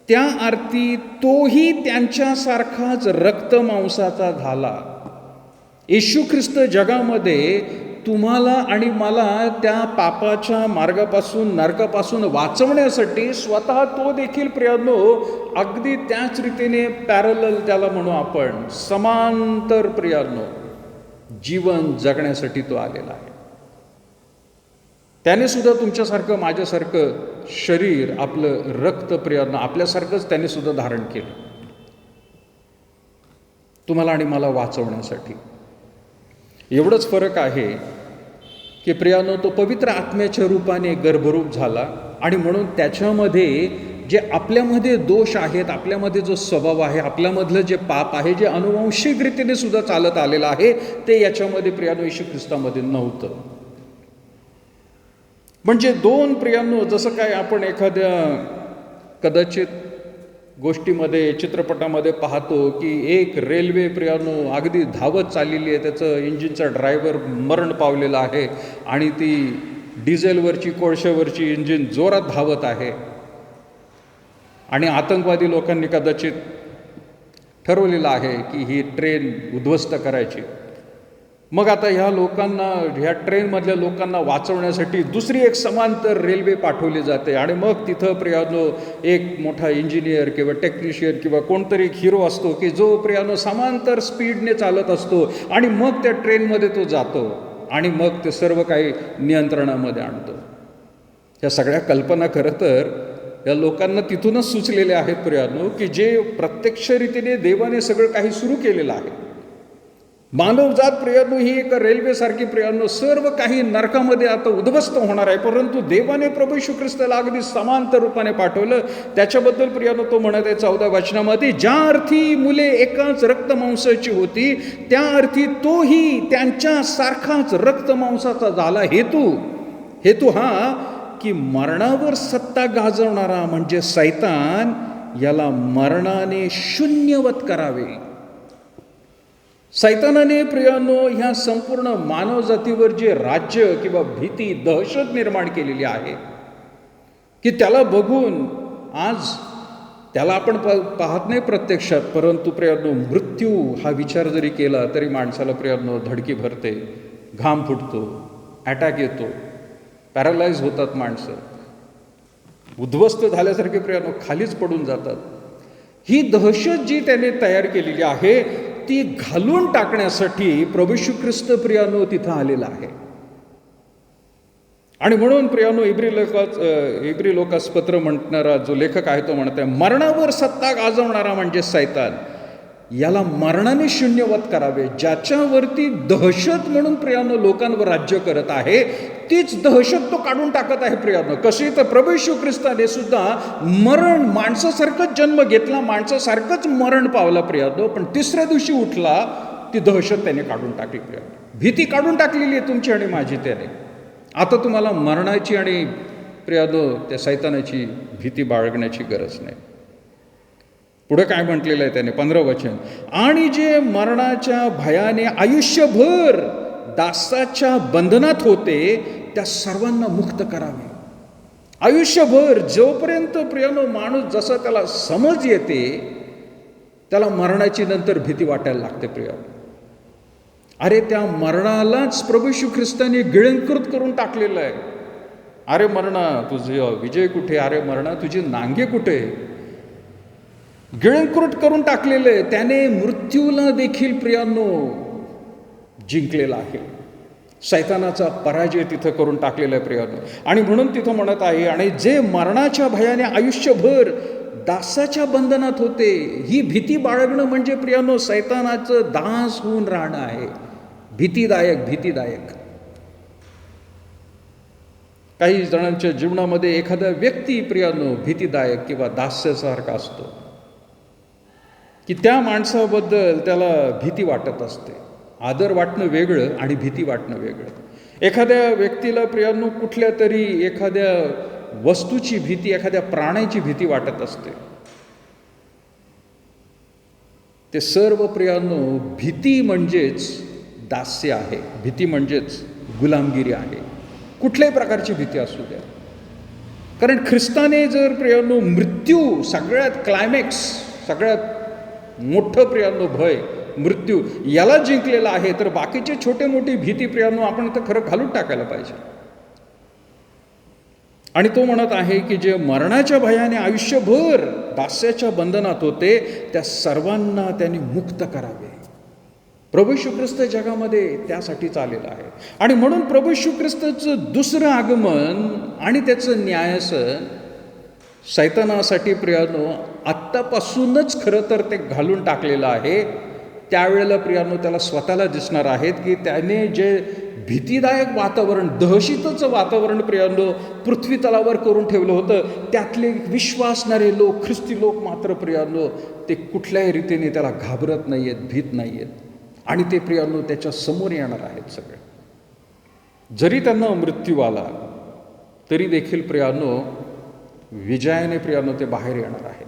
त्या अर्थी तोही त्यांच्यासारखाच रक्तमांसाचा झाला. येशू ख्रिस्त जगामध्ये तुम्हाला आणि मला त्या पापाच्या मार्गापासून, नरकापासून वाचवण्यासाठी स्वतः तो देखील प्रियानो अगदी त्याच रीतीने पॅरलल त्याला म्हणू आपण, समांतर प्रियानो जीवन जगण्यासाठी तो आलेला आहे. त्याने सुद्धा तुमच्यासारखं, माझ्यासारखं शरीर, आपलं रक्त प्रियानो आपल्यासारखंच त्याने सुद्धा धारण केलं तुम्हाला आणि मला वाचवण्यासाठी. एवढंच फरक आहे की प्रियानो तो पवित्र आत्म्याच्या रूपाने गर्भरूप झाला आणि म्हणून त्याच्यामध्ये जे आपल्यामध्ये दोष आहेत, आपल्यामध्ये जो स्वभाव आहे, आपल्यामधलं जे पाप आहे, जे अनुवांशिक रीतीने सुद्धा चालत आलेलं आहे, ते याच्यामध्ये प्रियानो येशू ख्रिस्तामध्ये नव्हतं. म्हणजे 2 प्रियानो, जसं काय आपण एखाद्या कदाचित गोष्टीमध्ये, चित्रपटामध्ये पाहतो की एक रेल्वे प्रियानो अगदी धावत चाललेली आहे, त्याचं इंजिनचा ड्रायव्हर मरण पावलेला आहे आणि ती डिझेलवरची, कोळशावरची इंजिन जोरात धावत आहे आणि आतंकवादी लोकांनी कदाचित ठरवलेलं आहे की ही ट्रेन उद्ध्वस्त करायची. मग आता ह्या लोकांना, ह्या ट्रेनमधल्या लोकांना वाचवण्यासाठी दुसरी एक समांतर रेल्वे पाठवली जाते आणि मग तिथं प्रियानो एक मोठा इंजिनियर किंवा टेक्निशियन किंवा कोणतरी एक हिरो असतो की जो प्रियानो समांतर स्पीडने चालत असतो आणि मग त्या ट्रेनमध्ये तो जातो आणि मग ते सर्व काही नियंत्रणामध्ये आणतो. ह्या सगळ्या कल्पना खरं तर या लोकांना तिथूनच सुचलेल्या आहेत प्रियानो, की जे प्रत्यक्ष रीतीने देवाने सगळं काही सुरू केलेलं आहे. मानवजात प्रियानो ही एक रेल्वेसारखी प्रियानो सर्व काही नरकामध्ये आता उद्ध्वस्त होणार आहे, परंतु देवाने प्रभू येशू ख्रिस्ताला अगदी समांतर रूपाने पाठवलं. त्याच्याबद्दल प्रियानो तो म्हणत आहे 14 वचनामध्ये, ज्या अर्थी मुले एकाच रक्तमांसाची होती त्या अर्थी तोही त्यांच्यासारखाच रक्तमांसाचा झाला. हेतू हा की मरणावर सत्ता गाजवणारा म्हणजे सैतान, याला मरणाने शून्यवत करावे. सैतानाने प्रियानो ह्या संपूर्ण मानवजातीवर जे राज्य किंवा भीती, दहशत निर्माण केलेली आहे की त्याला बघून आज त्याला आपण पाहत नाही प्रत्यक्षात, परंतु प्रियानो मृत्यू हा विचार जरी केला तरी माणसाला प्रियानो धडकी भरते, घाम फुटतो, अटॅक येतो, पॅरालाइज होतात माणसं. उद्ध्वस्त झाल्यासारखे प्रियानो खालीच पडून जातात. ही दहशत जी त्याने तयार केलेली आहे ती घालून टाकण्यासाठी प्रभू येशू ख्रिस्त प्रियानो तिथं आलेला आहे. आणि म्हणून प्रियानो इब्री लोकास पत्र म्हणणारा जो लेखक आहे तो म्हणत आहे, मरणावर सत्ता गाजवणारा म्हणजे सैतान, याला मरणाने शून्यवत करावे. ज्याच्यावरती दहशत म्हणून प्रियानो लोकांवर राज्य करत आहे तीच दहशत तो काढून टाकत आहे प्रियानो. कशी तर प्रभू येशू ख्रिस्ताने सुद्धा मरण माणसासारखंच जन्म घेतला, माणसासारखंच मरण पावला प्रियानो, पण तिसऱ्या दिवशी उठला. ती दहशत त्याने काढून टाकली प्रियानो. भीती काढून टाकलेली आहे तुमची आणि माझी त्याने. आता तुम्हाला मरणाची आणि प्रियानो त्या सैतानाची भीती बाळगण्याची गरज नाही. पुढे काय म्हटलेलं आहे त्याने 15 वचन, आणि जे मरणाच्या भयाने आयुष्यभर दासाच्या बंधनात होते त्या सर्वांना मुक्त करावे. आयुष्यभर जोपर्यंत प्रियानो माणूस जसा त्याला समज येते त्याला मरणाची नंतर भीती वाटायला लागते प्रियानो. अरे त्या मरणालाच प्रभू येशू ख्रिस्ताने गिळंकृत करून टाकलेलं आहे. अरे मरणा तुझे विजय कुठे, अरे मरणा तुझी नांगे कुठे, गिळंकृत करून टाकलेलं आहे. त्याने मृत्यूला देखील प्रियानो जिंकलेला आहे. सैतानाचा पराजय तिथं करून टाकलेला आहे प्रियानो. आणि म्हणून तिथं म्हणत आहे, आणि जे मरणाच्या भयाने आयुष्यभर दासाच्या बंधनात होते. ही भीती बाळगणं म्हणजे प्रियानो सैतानाचं दास होऊन राहणं आहे. भीतीदायक. काही जणांच्या जीवनामध्ये एखादा व्यक्ती प्रियानो भीतीदायक किंवा दास्यासारखा असतो की त्या माणसाबद्दल त्याला भीती वाटत असते. आदर वाटणं वेगळं आणि भीती वाटणं वेगळं. एखाद्या व्यक्तीला प्रियानो कुठल्या तरी एखाद्या वस्तूची भीती, एखाद्या प्राण्याची भीती वाटत असते. ते सर्व प्रियानो भीती म्हणजेच दास्य आहे, भीती म्हणजेच गुलामगिरी आहे. कुठल्याही प्रकारची भीती असू द्या. कारण ख्रिस्ताने जर प्रियानो मृत्यू सगळ्यात क्लायमॅक्स, सगळ्यात मोठं प्रियानो भय मृत्यू याला जिंकलेला आहे, तर बाकीचे छोटे मोठी भीती प्रियानो आपण इथं खरं घालून टाकायला पाहिजे. आणि तो म्हणत आहे की जे मरणाच्या भयाने आयुष्यभर दास्याच्या बंधनात होते त्या सर्वांना त्यांनी मुक्त करावे. प्रभू येशू ख्रिस्त जगामध्ये त्यासाठीच आलेला आहे. आणि म्हणून प्रभू येशू ख्रिस्ताचं दुसरं आगमन आणि त्याचं न्यायासन सैतानासाठी प्रियानो आत्तापासूनच खरं तर ते घालून टाकलेलं आहे. त्यावेळेला प्रियानो त्याला स्वतःला दिसणार आहेत की त्याने जे भीतीदायक वातावरण, दहशतीचं वातावरण प्रियानो पृथ्वी तलावर करून ठेवलं होतं, त्यातले विश्वासणारे लोक, ख्रिस्ती लोक मात्र प्रियानो ते कुठल्याही रीतीने त्याला घाबरत नाही आहेत, भीत नाही आहेत. आणि ते प्रियानो त्याच्या समोर येणार आहेत सगळे. जरी त्यांना मृत्यू आला तरी देखील प्रियानो विजयाने प्रियानो ते बाहेर येणार आहेत.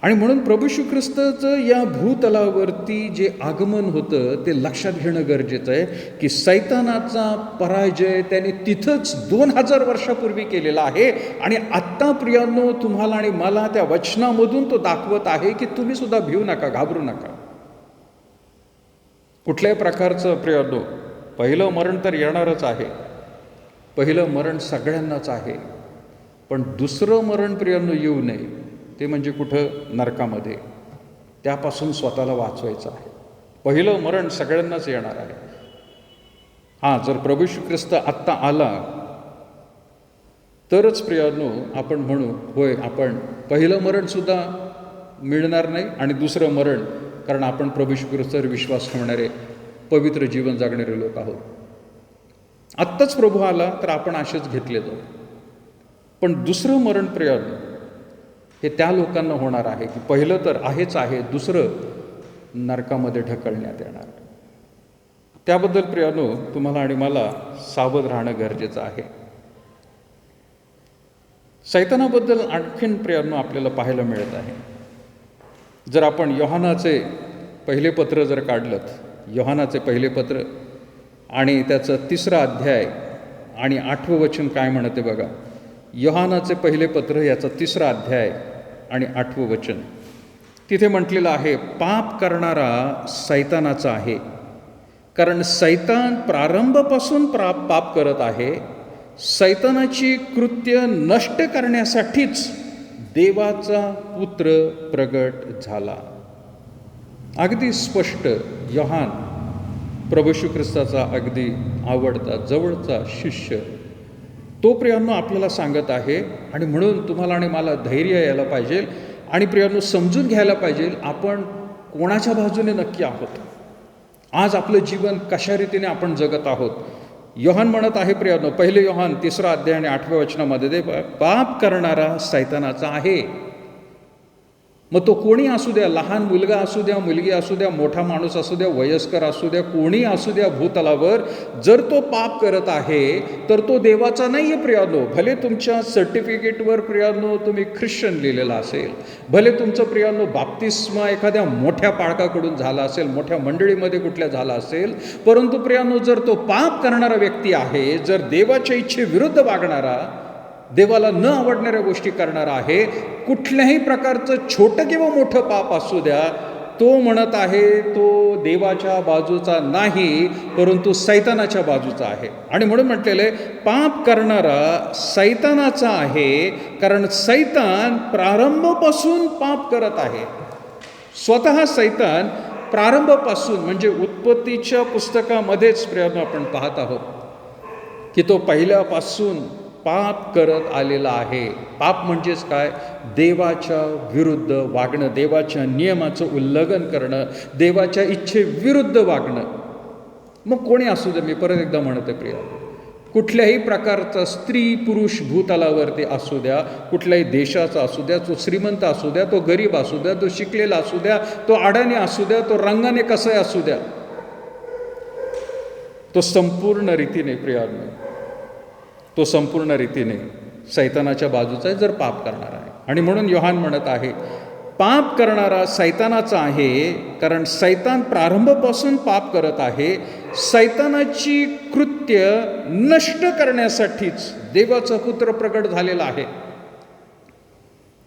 आणि म्हणून प्रभू येशू ख्रिस्ताचं या भूतलावरती जे आगमन होतं ते लक्षात घेणं गरजेचं आहे की सैतानाचा पराजय त्याने तिथंच 2000 वर्षापूर्वी केलेला आहे. आणि आत्ता प्रियानो तुम्हाला आणि मला त्या वचनामधून तो दाखवत आहे की तुम्ही सुद्धा भिवू नका, घाबरू नका. कुठल्याही प्रकारचं प्रियानो पहिलं मरण तर येणारच आहे. पहिलं मरण सगळ्यांनाच आहे. पण दुसरं मरण प्रियानो येऊ नये ते म्हणजे कुठं, नरकामध्ये. त्यापासून स्वतःला वाचवायचं आहे. पहिलं मरण सगळ्यांनाच येणार आहे. हां, जर प्रभू येशू ख्रिस्त आत्ता आला तरच प्रियानो आपण म्हणू होय आपण पहिलं मरणसुद्धा मिळणार नाही आणि दुसरं मरण, कारण आपण प्रभू येशू ख्रिस्तावर विश्वास ठेवणारे पवित्र जीवन जगणारे लोक आहोत. आत्ताच प्रभू आला तर आपण असेच घेतले जाऊ. पण दुसरं मरण प्रियानो हे त्या लोकांना होणार आहे की पहिलं तर आहेच आहे, दुसरं नरकामध्ये ढकलण्यात येणार. त्याबद्दल प्रियानो तुम्हाला आणि मला सावध राहणं गरजेचं आहे. सैतानाबद्दल आणखीन प्रियानो आपल्याला पाहायला मिळत आहे. जर आपण योहानाचे पहिले पत्र जर काढलं, योहानाचे पहिले पत्र आणि त्याचं 3रा अध्याय आणि 8वं वचन काय म्हणते बघा. योहानाचे पहिले पत्र याचा 3रा अध्याय आणि 8वं वचन. तिथे म्हटलेलं आहे, पाप करणारा सैतानाचा आहे, कारण सैतान प्रारंभापासून पाप करत आहे. सैतानाची कृत्य नष्ट करण्यासाठीच देवाचा पुत्र प्रगट झाला. अगदी स्पष्ट योहान प्रभू येशू ख्रिस्ताचा अगदी आवडता जवळचा शिष्य तो प्रियांनो आपल्याला सांगत आहे. आणि म्हणून तुम्हाला आणि मला धैर्य यायला पाहिजे आणि प्रियांनो समजून घ्यायला पाहिजे आपण कोणाच्या बाजूने नक्की आहोत. आज आपलं जीवन कशा रीतीने आपण जगत आहोत. योहान म्हणत आहे प्रियांनो, 1 योहान 3 अध्याय आणि 8व्या वचनामध्ये पाप करणारा सैतानाचा आहे. मग तो कोणी असू द्या, लहान मुलगा असू द्या, मुलगी असू द्या, मोठा माणूस असू द्या, वयस्कर असू द्या, कोणी असू द्या भूतलावर, जर तो पाप करत आहे तर तो देवाचा नाही आहे प्रियांनो. भले तुमच्या सर्टिफिकेटवर प्रियांनो तुम्ही ख्रिश्चन लिहिलेला असेल, भले तुमचं प्रियांनो बाप्तिस्मा एखाद्या मोठ्या पाळकाकडून झाला असेल, मोठ्या मंडळीमध्ये कुठल्या झाला असेल, परंतु प्रियांनो जर तो पाप करणारा व्यक्ती आहे, जर देवाच्या इच्छेविरुद्ध वागणारा, देवाला न आवडणाऱ्या गोष्टी करणारा आहे, कुठल्याही प्रकारचं छोटं किंवा मोठं पाप असू द्या, तो म्हणत आहे तो देवाच्या बाजूचा नाही परंतु सैतानाच्या बाजूचा आहे. आणि म्हणून म्हटलेलं आहे पाप करणारा सैतानाचा आहे, कारण सैतान प्रारंभापासून पाप करत आहे. स्वतः सैतान प्रारंभापासून म्हणजे उत्पत्तीच्या पुस्तकामध्येच प्रियांनो आपण पाहत आहोत की तो पहिल्यापासून पाप करत आलेला आहे. पाप म्हणजेच काय? देवाच्या विरुद्ध वागणं, देवाच्या नियमाचं उल्लंघन करणं, देवाच्या इच्छेविरुद्ध वागणं. मग कोणी असू दे, मी परत एकदा म्हणते प्रिया, कुठल्याही प्रकारचा स्त्री पुरुष भूतलावरती असू द्या, कुठल्याही देशाचा असू द्या, तो श्रीमंत असू द्या, तो गरीब असू द्या, तो शिकलेला असू द्या, तो अडाणी असू द्या, तो रंगाने कसाही असू द्या, तो संपूर्ण रीतीने प्रियांनो, तो संपूर्ण रीतीने सैतानाच्या बाजूचा जर पाप करणारा आहे. आणि म्हणून योहान म्हणत आहे पाप करणारा सैतानाचा आहे, कारण सैतान प्रारंभापासून पाप करत आहे. सैतानाची कृत्य नष्ट करण्यासाठीच देवाचा पुत्र प्रगट झालेला आहे.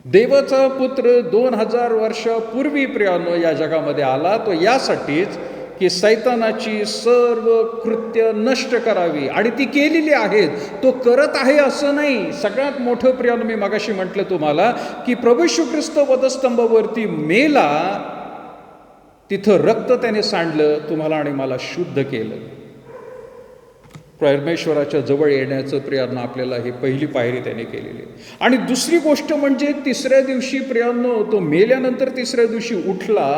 देवाचा पुत्र 2000 वर्षापूर्वी प्रियांनो या जगामध्ये आला, तो यासाठीच की सैतानाची सर्व कृत्य नष्ट करावी, आणि ती केलेली आहेत. तो करत आहे असं नाही. सगळ्यात मोठं प्रियांनो मी मगाशी म्हटलं तुम्हाला की प्रभू येशू ख्रिस्त वधस्तंभावरती मेला, तिथं रक्त त्याने सांडलं, तुम्हाला आणि मला शुद्ध केलं. परमेश्वराच्या जवळ येण्याचं प्रियांनो आपल्याला ही पहिली पायरी त्याने केलेली. आणि दुसरी गोष्ट म्हणजे तिसऱ्या दिवशी प्रियांनो तो मेल्यानंतर तिसऱ्या दिवशी उठला,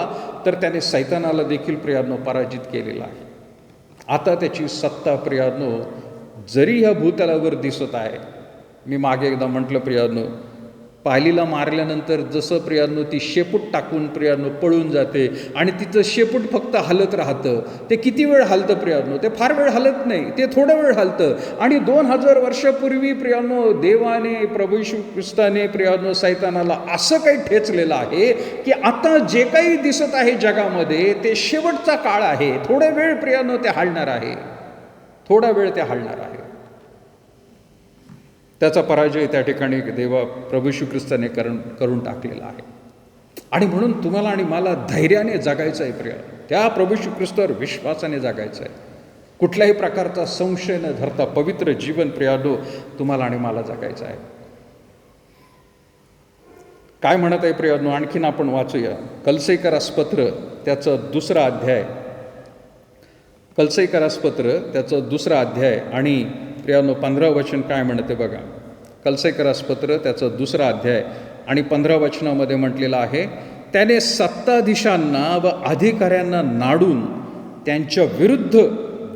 तर त्याने सैतानाला देखील प्रियांनो पराजित केलेला आहे. आता त्याची सत्ता प्रियांनो जरी ह्या भूतलावर दिसत आहे. मी मागे एकदा म्हटलं प्रियांनो, पालीला मारल्यानंतर जसं प्रियांनो ती शेपूट टाकून प्रियांनो पळून जाते आणि तिचं शेपूट फक्त हलत राहतं. ते किती वेळ हलतं प्रियांनो? ते फार वेळ हलत नाही, ते थोडा वेळ हलतं. आणि 2000 वर्षापूर्वी प्रियांनो देवाने, प्रभू येशू ख्रिस्ताने प्रियांनो सैतानाला असं काही ठेचलेलं आहे की आता जे काही दिसत आहे जगामध्ये ते शेवटचा काळ आहे. थोडा वेळ प्रियांनो ते हलणार आहे, थोडा वेळ ते हलणार आहे. त्याचा पराजय त्या ठिकाणी देवा प्रभू येशू ख्रिस्ताने करून टाकलेला आहे. आणि म्हणून तुम्हाला आणि मला धैर्याने जगायचं आहे प्रिय, त्या प्रभू येशू ख्रिस्तावर विश्वासाने जगायचं आहे. कुठल्याही प्रकारचा संशय न धरता पवित्र जीवन प्रियानो तुम्हाला आणि मला जगायचं आहे. काय म्हणत आहे प्रियानो? आणखीन आपण वाचूया कलसेकरास पत्र त्याचं 2 अध्याय, कलसेकरास पत्र त्याचं 2 अध्याय आणि प्रियानो 15 वचन काय म्हणते बघा. कलसेकरास पत्र त्याचं 2 अध्याय आणि 15 वचनामध्ये म्हटलेलं आहे, त्याने सत्ताधीशांना व अधिकाऱ्यांना नाडून त्यांच्या विरुद्ध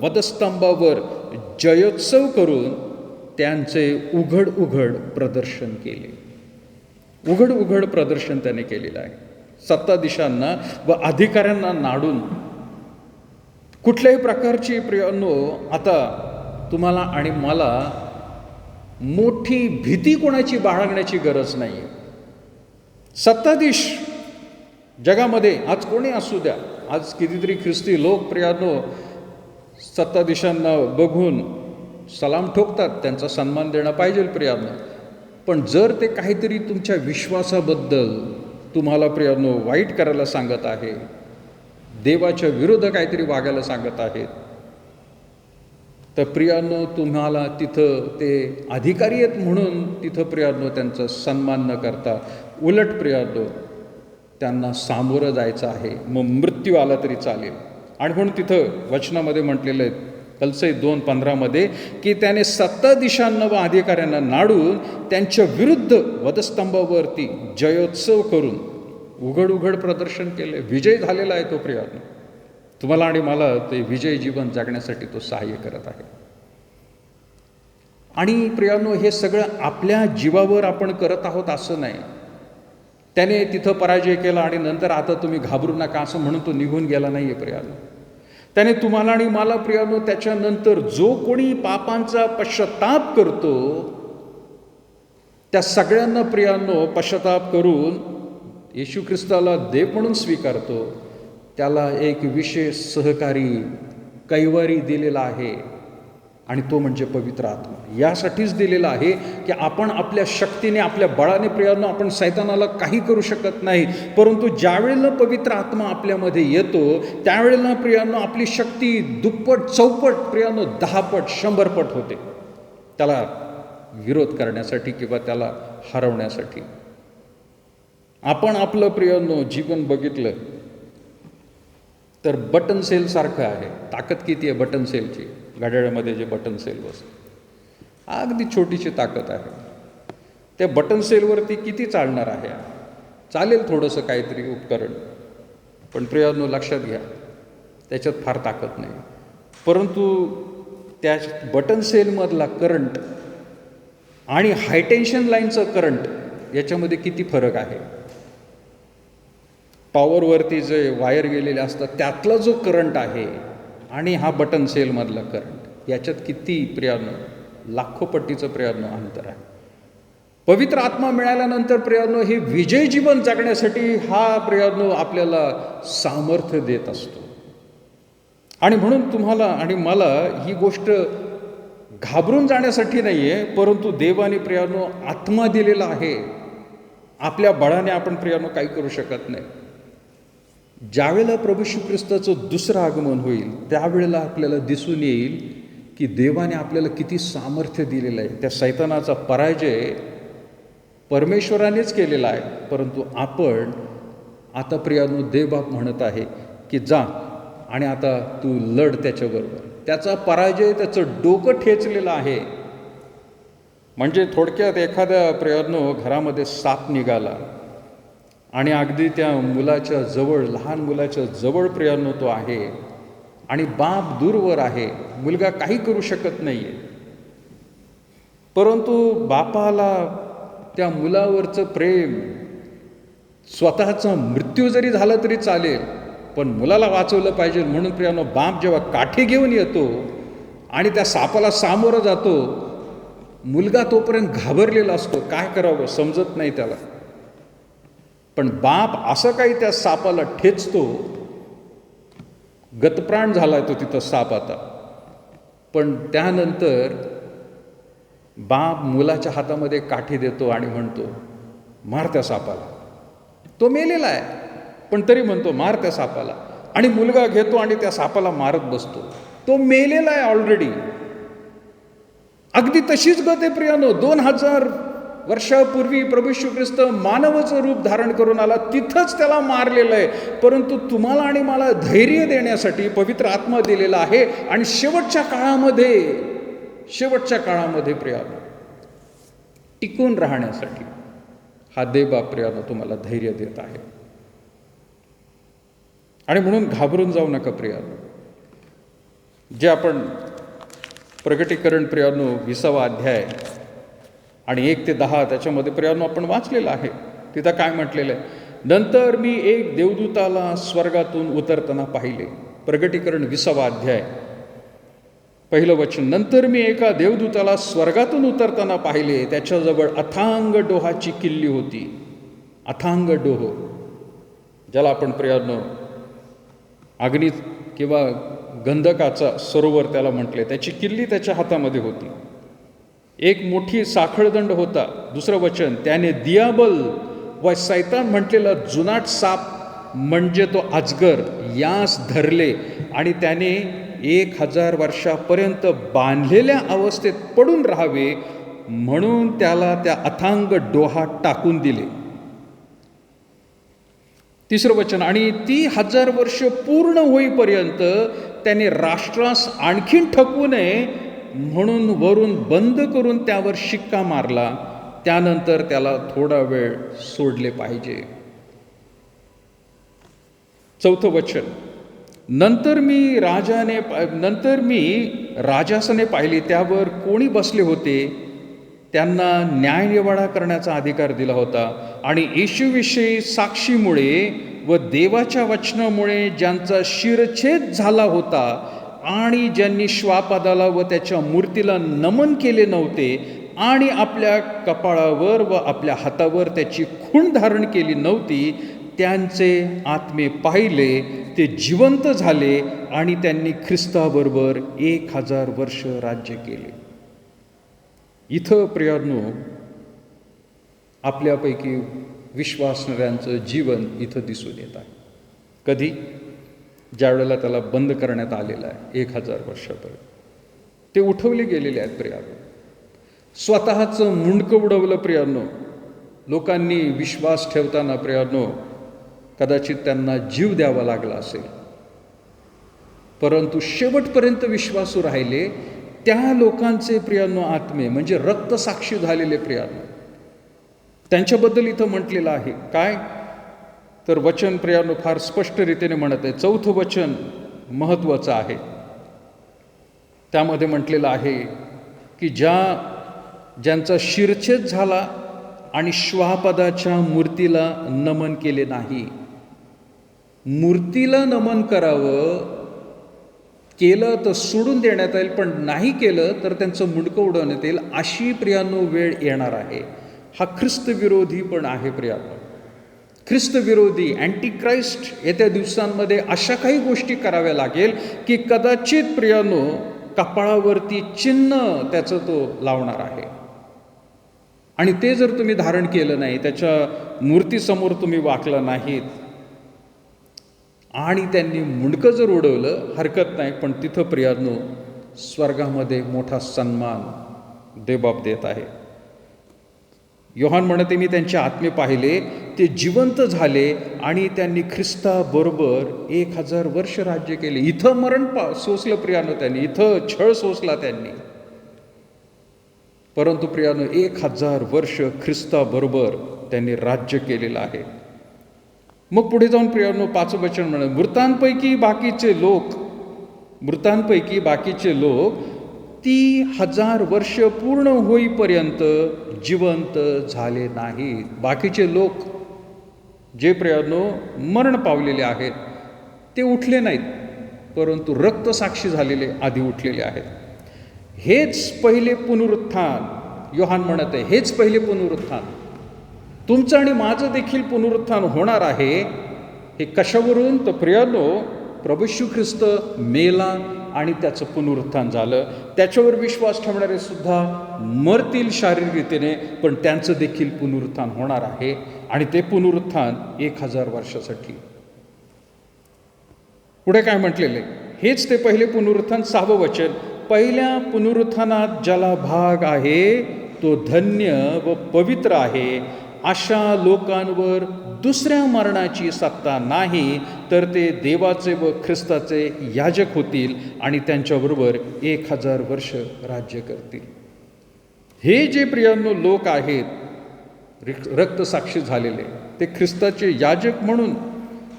वधस्तंभावर जयोत्सव करून त्यांचे उघड उघड प्रदर्शन केले. उघड उघड प्रदर्शन त्याने केलेलं आहे. सत्ताधीशांना व अधिकाऱ्यांना नाडून कुठल्याही प्रकारची प्रियांनो आता तुम्हाला आणि मला मोठी भीती कोणाची बाळगण्याची गरज नाही. सत्ताधीश जगामध्ये आज कोणी असू द्या, आज कितीतरी ख्रिस्ती लोक प्रियांनो सत्ताधीशांना बघून सलाम ठोकतात, त्यांचा सन्मान देणं पाहिजे प्रियांनो. पण जर ते काहीतरी तुमच्या विश्वासाबद्दल तुम्हाला प्रियांनो वाईट करायला सांगत आहे, देवाच्या विरुद्ध काहीतरी वागायला सांगत आहेत, तर प्रियांनो, तुम्हाला तिथं ते अधिकारी आहेत म्हणून तिथं प्रियांनो त्यांचा सन्मान न करता उलट प्रियांनो त्यांना सामोरं जायचं आहे. मग मृत्यू आला तरी चालेल. आणि म्हणून तिथं वचनामध्ये म्हटलेलं आहे कलसी 2:15 की त्याने 7 दिशांना व अधिकाऱ्यांना नाडून त्यांच्या विरुद्ध वधस्तंभावरती जयोत्सव करून उघड उघड प्रदर्शन केले. विजय झालेला आहे तो प्रियांनो. तुम्हाला आणि मला ते विजय जीवन जगण्यासाठी तो सहाय्य करत आहे. आणि प्रियांनो, हे सगळं आपल्या जीवावर आपण करत आहोत असं नाही. त्याने तिथं पराजय केला आणि नंतर आता तुम्ही घाबरू नका असं म्हणून तो निघून गेला नाही आहे प्रियांनो. त्याने तुम्हाला आणि मला प्रियांनो त्याच्यानंतर जो कोणी पापांचा पश्चाताप करतो त्या सगळ्यांना प्रियांनो पश्चाताप करून येशू ख्रिस्ताला देव म्हणून स्वीकारतो, त्याला एक विशेष सहकारी कैवारी दिलेला आहे आणि तो म्हणजे पवित्र आत्मा. यासाठीच दिलेला आहे की आपण आपल्या शक्तीने, आपल्या बळाने प्रियांनो आपण शैतानाला काही करू शकत नाही. परंतु ज्यावेळेला पवित्र आत्मा आपल्यामध्ये येतो त्यावेळेला प्रियांनो आपली शक्ती दुप्पट, चौपट, प्रियांनो 10 पट, 100 पट होते त्याला विरोध करण्यासाठी किंवा त्याला हरवण्यासाठी. आपण आपलं प्रियांनो जीवन बघितलं तर बटन सेल सारखं आहे. ताकद किती आहे बटन सेलची? घड्याळामध्ये जे बटन सेल बसतं अगदी छोटीशी ताकद आहे. त्या बटन सेलवरती किती चालणार आहे? चालेल थोडंसं काहीतरी उपकरण, पण प्रियांनो लक्षात घ्या त्याच्यात फार ताकद नाही. परंतु त्या बटन सेलमधला करंट आणि हायटेन्शन लाईनचं करंट याच्यामध्ये किती फरक आहे? पॉवरवरती जे वायर गेलेले असतात त्यातला जो करंट आहे आणि हा बटन सेलमधला करंट याच्यात किती प्रियांनो लाखो पट्टीचं प्रियांनो अंतर आहे. पवित्र आत्मा मिळाल्यानंतर प्रियांनो हे विजय जीवन जगण्यासाठी हा प्रियांनो आपल्याला सामर्थ्य देत असतो. आणि म्हणून तुम्हाला आणि मला ही गोष्ट घाबरून जाण्यासाठी नाही आहे, परंतु देवाने प्रियांनो आत्मा दिलेला आहे. आपल्या बळाने आपण प्रियांनो काही करू शकत नाही. ज्यावेळेला प्रभू येशू ख्रिस्ताचं दुसरं आगमन होईल त्यावेळेला आपल्याला दिसून येईल की देवाने आपल्याला किती सामर्थ्य दिलेलं आहे. त्या शैतानाचा पराजय परमेश्वरानेच केलेला आहे. परंतु आपण आता प्रियांनो देवबाप म्हणत आहे की जा आणि आता तू लढ त्याच्याबरोबर. त्याचा पराजय, त्याचं डोकं ठेचलेलं आहे. म्हणजे थोडक्यात एखाद्या प्रियांनो घरामध्ये साप निघाला आणि अगदी त्या मुलाच्या जवळ, लहान मुलाच्या जवळ प्रियांनो तो आहे आणि बाप दूरवर आहे, मुलगा काही करू शकत नाही आहे. परंतु बापाला त्या मुलावरचं प्रेम, स्वतःचा मृत्यू जरी झाला तरी चालेल पण मुलाला वाचवलं पाहिजे म्हणून प्रियांनो बाप जेव्हा काठी घेऊन येतो आणि त्या सापाला सामोरं जातो, मुलगा तोपर्यंत घाबरलेला असतो, काय करावं समजत नाही त्याला. पण बाप असं काही त्या सापाला ठेचतो, गतप्राण झालाय तो तिथं साप आता. पण त्यानंतर बाप मुलाच्या हातामध्ये काठी देतो आणि म्हणतो मार त्या सापाला. तो मेलेला आहे पण तरी म्हणतो मार त्या सापाला. आणि मुलगा घेतो आणि त्या सापाला मारत बसतो. तो मेलेला आहे ऑलरेडी. अगदी तशीच गत आहे प्रियांनो. 2000 वर्षापूर्वी प्रभू येशू ख्रिस्त मानवाचं रूप धारण करून आला, तिथंच त्याला मारलेलं आहे. परंतु तुम्हाला आणि मला धैर्य देण्यासाठी पवित्र आत्मा दिलेला आहे. आणि शेवटच्या काळामध्ये प्रियांनो टिकून राहण्यासाठी हा देवबाप प्रियांनो तुम्हाला धैर्य देत आहे. आणि म्हणून घाबरून जाऊ नका प्रियांनो. जे आपण प्रगटीकरण प्रियांनो 20वा अध्याय आणि 1 ते 10 त्याच्यामध्ये प्रियांनो आपण वाचलेलं आहे. तिथं काय म्हटलेलं आहे? नंतर मी एक देवदूताला स्वर्गातून उतरताना पाहिले. प्रगटीकरण 20वा अध्याय 1 वचन. नंतर मी एका देवदूताला स्वर्गातून उतरताना पाहिले. त्याच्याजवळ अथांग डोहाची किल्ली होती. अथांग डोह, ज्याला आपण प्रियांनो अग्नी किंवा गंधकाचा सरोवर त्याला म्हटले, त्याची किल्ली त्याच्या हातामध्ये होती. एक मोठी साखळदंड होता. 2 वचन. त्याने दियाबल व सैतान म्हटलेला जुनाट साप म्हणजे तो अजगर यास धरले आणि त्याने 1000 वर्षापर्यंत बांधलेल्या अवस्थेत पडून राहावे म्हणून त्याला त्या अथांग डोहात टाकून दिले. 3रं वचन, आणि ती 1000 वर्ष पूर्ण होईपर्यंत त्याने राष्ट्रास आणखीन ठकवू नये म्हणून वरून बंद करून त्यावर शिक्का मारला. त्यानंतर त्याला थोडा वेळ सोडले पाहिजे. 4थं वचन, नंतर मी राजासने पाहिले, त्यावर कोणी बसले होते, त्यांना न्यायनिवाडा करण्याचा अधिकार दिला होता. आणि येशूविषयी साक्षीमुळे व देवाच्या वचनामुळे ज्यांचा शिरच्छेद झाला होता आणि ज्यांनी श्वापदाला व त्याच्या मूर्तीला नमन केले नव्हते आणि आपल्या कपाळावर व आपल्या हातावर त्याची खूण धारण केली नव्हती, त्यांचे आत्मे पाहिले, ते जिवंत झाले आणि त्यांनी ख्रिस्ताबरोबर 1000 वर्ष राज्य केले. इथं प्रियांनो आपल्यापैकी विश्वासणाऱ्यांचं जीवन इथं दिसून येत आहे. कधी? ज्या वेळेला त्याला बंद करण्यात आलेलं आहे 1000 वर्षापर्यंत. ते उठवले गेलेले आहेत प्रियांनो. स्वतःचं मुंडकं उडवलं प्रियांनो. लोकांनी विश्वास ठेवताना प्रियांनो कदाचित त्यांना जीव द्यावा लागला असेल, परंतु शेवटपर्यंत विश्वासू राहिले त्या लोकांचे प्रियांनो आत्मे म्हणजे रक्तसाक्षी झालेले प्रियांनो, त्यांच्याबद्दल इथं म्हटलेलं आहे. काय तर वचन प्रियांनो फार स्पष्ट रीतीने म्हणत आहे. 4थं वचन महत्त्वाचं आहे. त्यामध्ये म्हटलेलं आहे की ज्यांचा शिरच्छेद झाला आणि श्वापदाच्या मूर्तीला नमन केले नाही. मूर्तीला नमन करावं, केलं तर सोडून देण्यात येईल, पण नाही केलं तर त्यांचं मुंडकं उडवण्यात येईल, अशी प्रियांनो वेळ येणार आहे. हा ख्रिस्त विरोधी पण आहे प्रियांनो. ख्रिस्त विरोधी अँटिक्राइस्ट येत्या दिवसांमध्ये अशा काही गोष्टी कराव्या लागेल की कदाचित प्रियांनो कपाळावरती चिन्ह त्याचं तो लावणार आहे. आणि ते जर तुम्ही धारण केलं नाही, त्याच्या मूर्तीसमोर तुम्ही वाकला नाहीत आणि त्यांनी मुंडकं जर उडवलं हरकत नाही, पण तिथं प्रियांनो स्वर्गामध्ये मोठा सन्मान देवबाप देत आहे. योहान म्हणते, मी त्यांचे आत्मे पाहिले, ते जिवंत झाले आणि त्यांनी ख्रिस्ताबरोबर 1000 वर्ष राज्य केले. इथं मरण सोसलं प्रियांनो त्यांनी, इथं छळ सोसला त्यांनी, परंतु प्रियांनो 1000 वर्ष ख्रिस्ताबरोबर त्यांनी राज्य केलेलं आहे. मग पुढे जाऊन प्रियांनो 5वं वचन म्हणत, मृतांपैकी बाकीचे लोक ती 1000 वर्ष पूर्ण होईपर्यंत जिवंत झाले नाहीत. बाकीचे लोक जे प्रियांनो मरण पावलेले आहेत ते उठले नाहीत, परंतु रक्तसाक्षी झालेले आधी उठलेले आहेत. हेच पहिले पुनरुत्थान. योहान म्हणत आहे, हेच पहिले पुनरुत्थान. तुमचं आणि माझं देखील पुनरुत्थान होणार आहे. हे कशावरून? तर प्रियांनो प्रभू येशू ख्रिस्त मेला आणि त्याचं पुनरुत्थान झालं. त्याच्यावर विश्वास ठेवणारे सुद्धा मरतील शारीरिकरीतीने, पण त्यांचं देखील पुनरुत्थान होणार आहे. आणि ते पुनरुत्थान 1000 वर्षासाठी. पुढे काय म्हटलेले? हेच ते पहिले पुनरुत्थान. 6वं वचन, पहिल्या पुनरुत्थानात ज्याला भाग आहे तो धन्य व पवित्र आहे. अशा लोकांवर दुसऱ्या मरणाची सत्ता नाही, तर ते देवाचे व ख्रिस्ताचे याजक होतील आणि त्यांच्याबरोबर 1000 वर्ष राज्य करतील. हे जे प्रियांनो लोक आहेत रक्तसाक्षी झालेले, ते ख्रिस्ताचे याजक म्हणून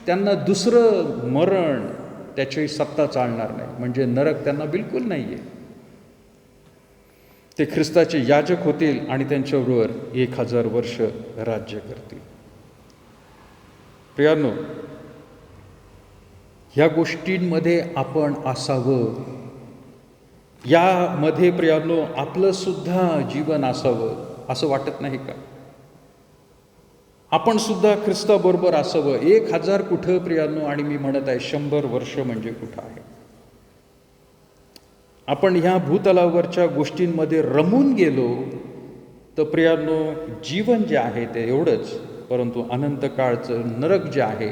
त्यांना दुसरं मरण त्याची सत्ता चालणार नाही, म्हणजे नरक त्यांना बिलकुल नाही आहे. ते ख्रिस्ताचे याजक होतील आणि त्यांच्याबरोबर 1000 वर्ष राज्य करतील. प्रियांनो, ह्या गोष्टींमध्ये आपण असावं, यामध्ये प्रियांनो आपलं सुद्धा जीवन असावं, असं वाटत नाही का? आपण सुद्धा ख्रिस्ताबरोबर असावं. 1000 कुठं प्रियांनो, आणि मी म्हणत आहे 100 वर्ष म्हणजे कुठं आहे? आपण ह्या भूतलावरच्या गोष्टींमध्ये रमून गेलो तर प्रियांनो जीवन जे आहे ते एवढंच, परंतु अनंत काळचं नरक जे आहे,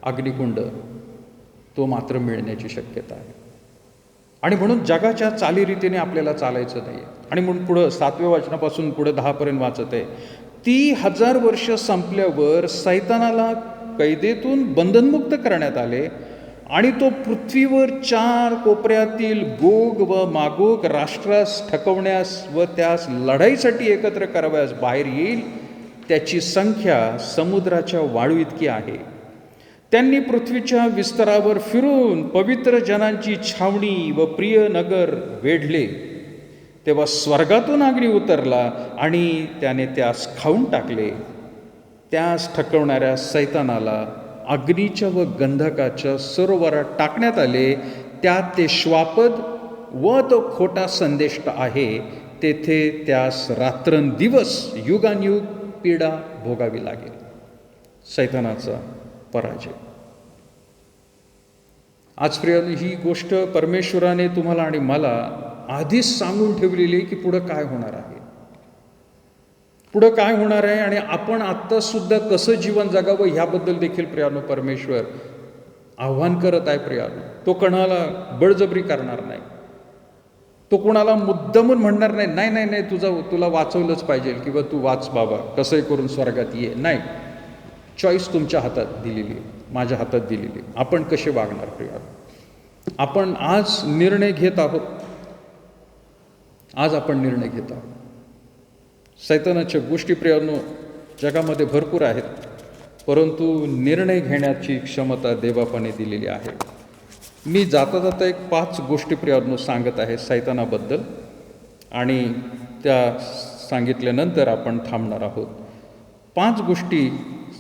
अग्निकुंड, तो मात्र मिळण्याची शक्यता आहे. आणि म्हणून जगाच्या चालीरीतीने आपल्याला चालायचं नाही. आणि म्हणून पुढं 7व्या वचनापासून पुढे 10पर्यंत वाचत आहे, ती 1000 वर्ष संपल्यावर सैतानाला कैदेतून बंधनमुक्त करण्यात आले आणि तो पृथ्वीवर 4 कोपऱ्यातील गोग व मागोग राष्ट्रास ठकवण्यास व त्यास लढाईसाठी एकत्र कराव्यास बाहेर येईल. त्याची संख्या समुद्राच्या वाळू इतकी आहे. त्यांनी पृथ्वीच्या विस्तारावर फिरून पवित्र जनांची छावणी व प्रिय नगर वेढले. तेव्हा स्वर्गातून अग्नी उतरला आणि त्याने त्यास खाऊन टाकले. त्यास ठकवणाऱ्या सैतानाला अग्नीच्या व गंधकाच्या सरोवरात टाकण्यात आले. त्यात ते श्वापद व तो खोटा संदेष्ट आहे. तेथे त्यास रात्रंदिवस युगानयुग पीडा भोगावी लागेल. सैतानाचा पराजय. आज प्रियाने ही गोष्ट परमेश्वराने तुम्हाला आणि मला आधीच सांगून ठेवलेली आहे की पुढं काय होणार आहे, पुढं काय होणार आहे. आणि आपण आत्तासुद्धा कसं जीवन जगावं ह्याबद्दल देखील प्रियानो परमेश्वर आव्हान करत आहे. प्रियानो, तो कोणाला बळजबरी करणार नाही. तो कोणाला मुद्दामून म्हणणार नाही, नाही नाही नाही तुला वाचवलंच पाहिजे किंवा तू वाच बाबा, कसंही करून स्वर्गात ये. नाही, चॉईस तुमच्या हातात दिलेली आहे, माझ्या हातात दिलेली आहे. आपण कसे वागणार प्रियानो? आपण आज निर्णय घेत आहोत. आज आपण निर्णय घेत आहोत. सैतानाच्या गोष्टी प्रियानो जगामध्ये भरपूर आहेत, परंतु निर्णय घेण्याची क्षमता देवबापाने दिलेली आहे. मी जाता जाता एक 5 गोष्टी प्रियानो सांगत आहे सैतानाबद्दल, आणि त्या सांगितल्यानंतर आपण थांबणार आहोत. 5 गोष्टी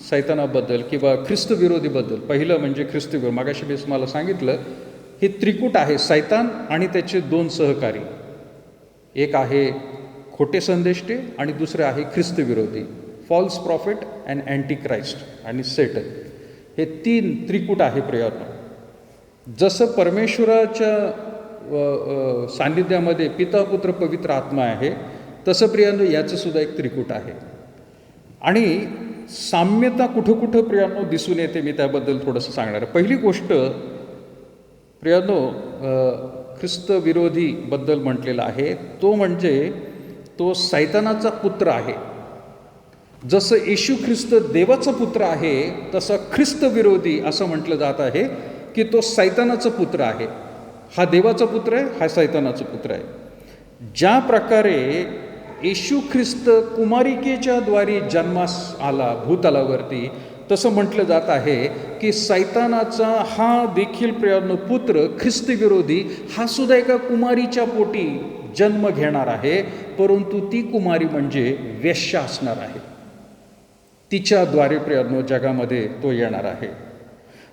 सैतानाबद्दल किंवा ख्रिस्तविरोधीबद्दल. पहिलं म्हणजे ख्रिस्तविरोधी. मागाशी मी तुम्हाला सांगितलं हे त्रिकूट आहे, सैतान आणि त्याचे 2 सहकारी. एक आहे खोटे संदेष्टे आणि दुसरे आहे ख्रिस्तविरोधी, false prophet and anti Christ आणि सेटन. हे 3 त्रिकूट आहे प्रियानो. जसं परमेश्वराच्या सान्निध्यामध्ये पिता पुत्र पवित्र आत्मा आहे, तसं प्रियानो याचं सुद्धा एक त्रिकूट आहे. आणि साम्यता कुठं कुठं प्रियानो दिसून येते, मी त्याबद्दल थोडंसं सांगणार आहे. पहिली गोष्ट प्रियानो ख्रिस्तविरोधीबद्दल म्हटलेलं आहे, तो म्हणजे तो सैतानाचा पुत्र आहे. जसं येशू ख्रिस्त देवाचा पुत्र आहे, तसं ख्रिस्तविरोधी असं म्हटलं जात आहे की तो सैतानाचा पुत्र आहे. हा देवाचा पुत्र आहे, हा सैतानाचा पुत्र आहे. ज्या प्रकारे येशू ख्रिस्त कुमारिकेच्या द्वारे जन्मास आला भूतलावरती, तसं म्हटलं जात आहे की सैतानाचा हा देखील प्रियानो पुत्र ख्रिस्तविरोधी हा सुद्धा एका कुमारीच्या पोटी जन्म घेणार आहे, परंतु ती कुमारी म्हणजे वेश्या असणार आहे. तिच्याद्वारे प्रियानो जगामध्ये तो येणार आहे.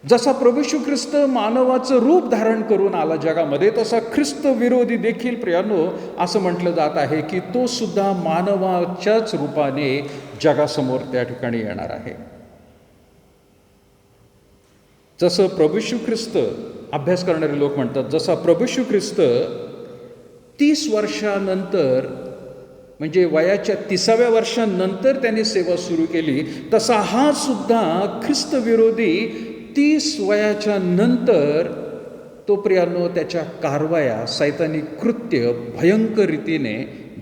जसा प्रभू येशू ख्रिस्त मानवाचं रूप धारण करून आला जगामध्ये, तसा ख्रिस्त विरोधी देखील प्रियानो असं म्हटलं जात आहे की तो सुद्धा मानवाच्याच रूपाने जगासमोर त्या ठिकाणी येणार आहे. जसं प्रभू येशू ख्रिस्त, अभ्यास करणारे लोक म्हणतात, जसा प्रभू येशू ख्रिस्त 30 वर्षानंतर म्हणजे वयाच्या 30व्या वर्षानंतर त्यांनी सेवा सुरू केली, तसा हा सुद्धा ख्रिस्तविरोधी 30 वयाच्या नंतर तो प्रियानो त्याच्या कारवाया, सैतानिक कृत्य भयंकर रीतीने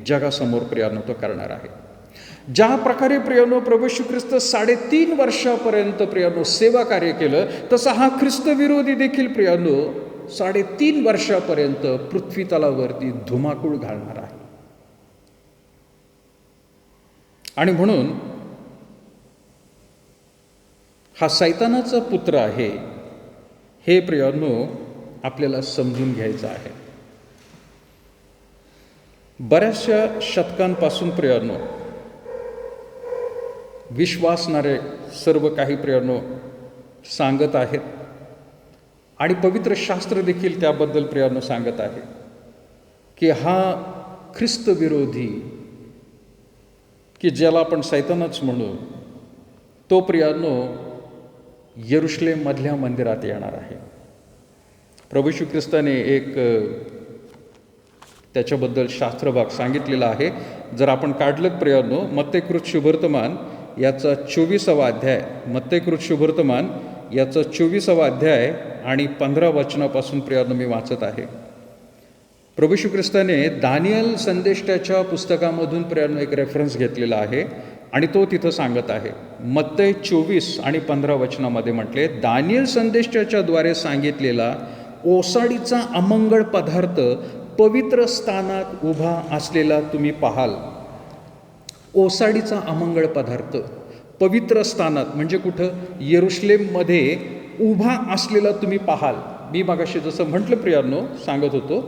जगासमोर प्रियानो तो करणार आहे. ज्या प्रकारे प्रियानो प्रभू येशू ख्रिस्त 3.5 वर्षापर्यंत प्रियानो सेवा कार्य केलं, तसा हा ख्रिस्तविरोधी देखील प्रियानो 3.5 वर्षापर्यंत पृथ्वी तलावरती धुमाकूळ घालणार आहे. आणि म्हणून हा सैतानाचा पुत्र आहे, हे प्रियानो आपल्याला समजून घ्यायचं आहे. बऱ्याचशा शतकांपासून प्रियानो विश्वासणारे सर्व काही प्रियानो सांगत आहेत, आणि पवित्र शास्त्र देखील त्याबद्दल प्रियानो सांगत आहे की हा ख्रिस्तविरोधी, की ज्याला आपण सैतानच म्हणू, तो प्रियानो यरुशलेम मधल्या मंदिरात येणार आहे. प्रभू येशू ख्रिस्ताने एक त्याच्याबद्दल शास्त्रभाग सांगितलेला आहे. जर आपण काढलं प्रियानो मत्तेकृत शुभवर्तमान याचा 24वा अध्याय, मत्तेकृत शुभवर्तमान याचा 24वा अध्याय आणि 15 वचनापासून प्रियानो मी वाचत आहे. प्रभू श्री ख्रिस्ताने दानियल संदेष्टाच्या पुस्तकामधून प्रियांनो एक रेफरन्स घेतलेला आहे आणि तो तिथं सांगत आहे. मत्तई 24 आणि 15 वचनामध्ये म्हटले, दानियल संदेष्टाच्या द्वारे सांगितलेला ओसाडीचा अमंगळ पदार्थ पवित्र स्थानात उभा असलेला तुम्ही पाहाल. ओसाडीचा अमंगळ पदार्थ पवित्र स्थानात म्हणजे कुठं? येरुशलेममध्ये उभा असलेला तुम्ही पाहाल. मी मगाशी जसं म्हटलं प्रियांनो, सांगत होतो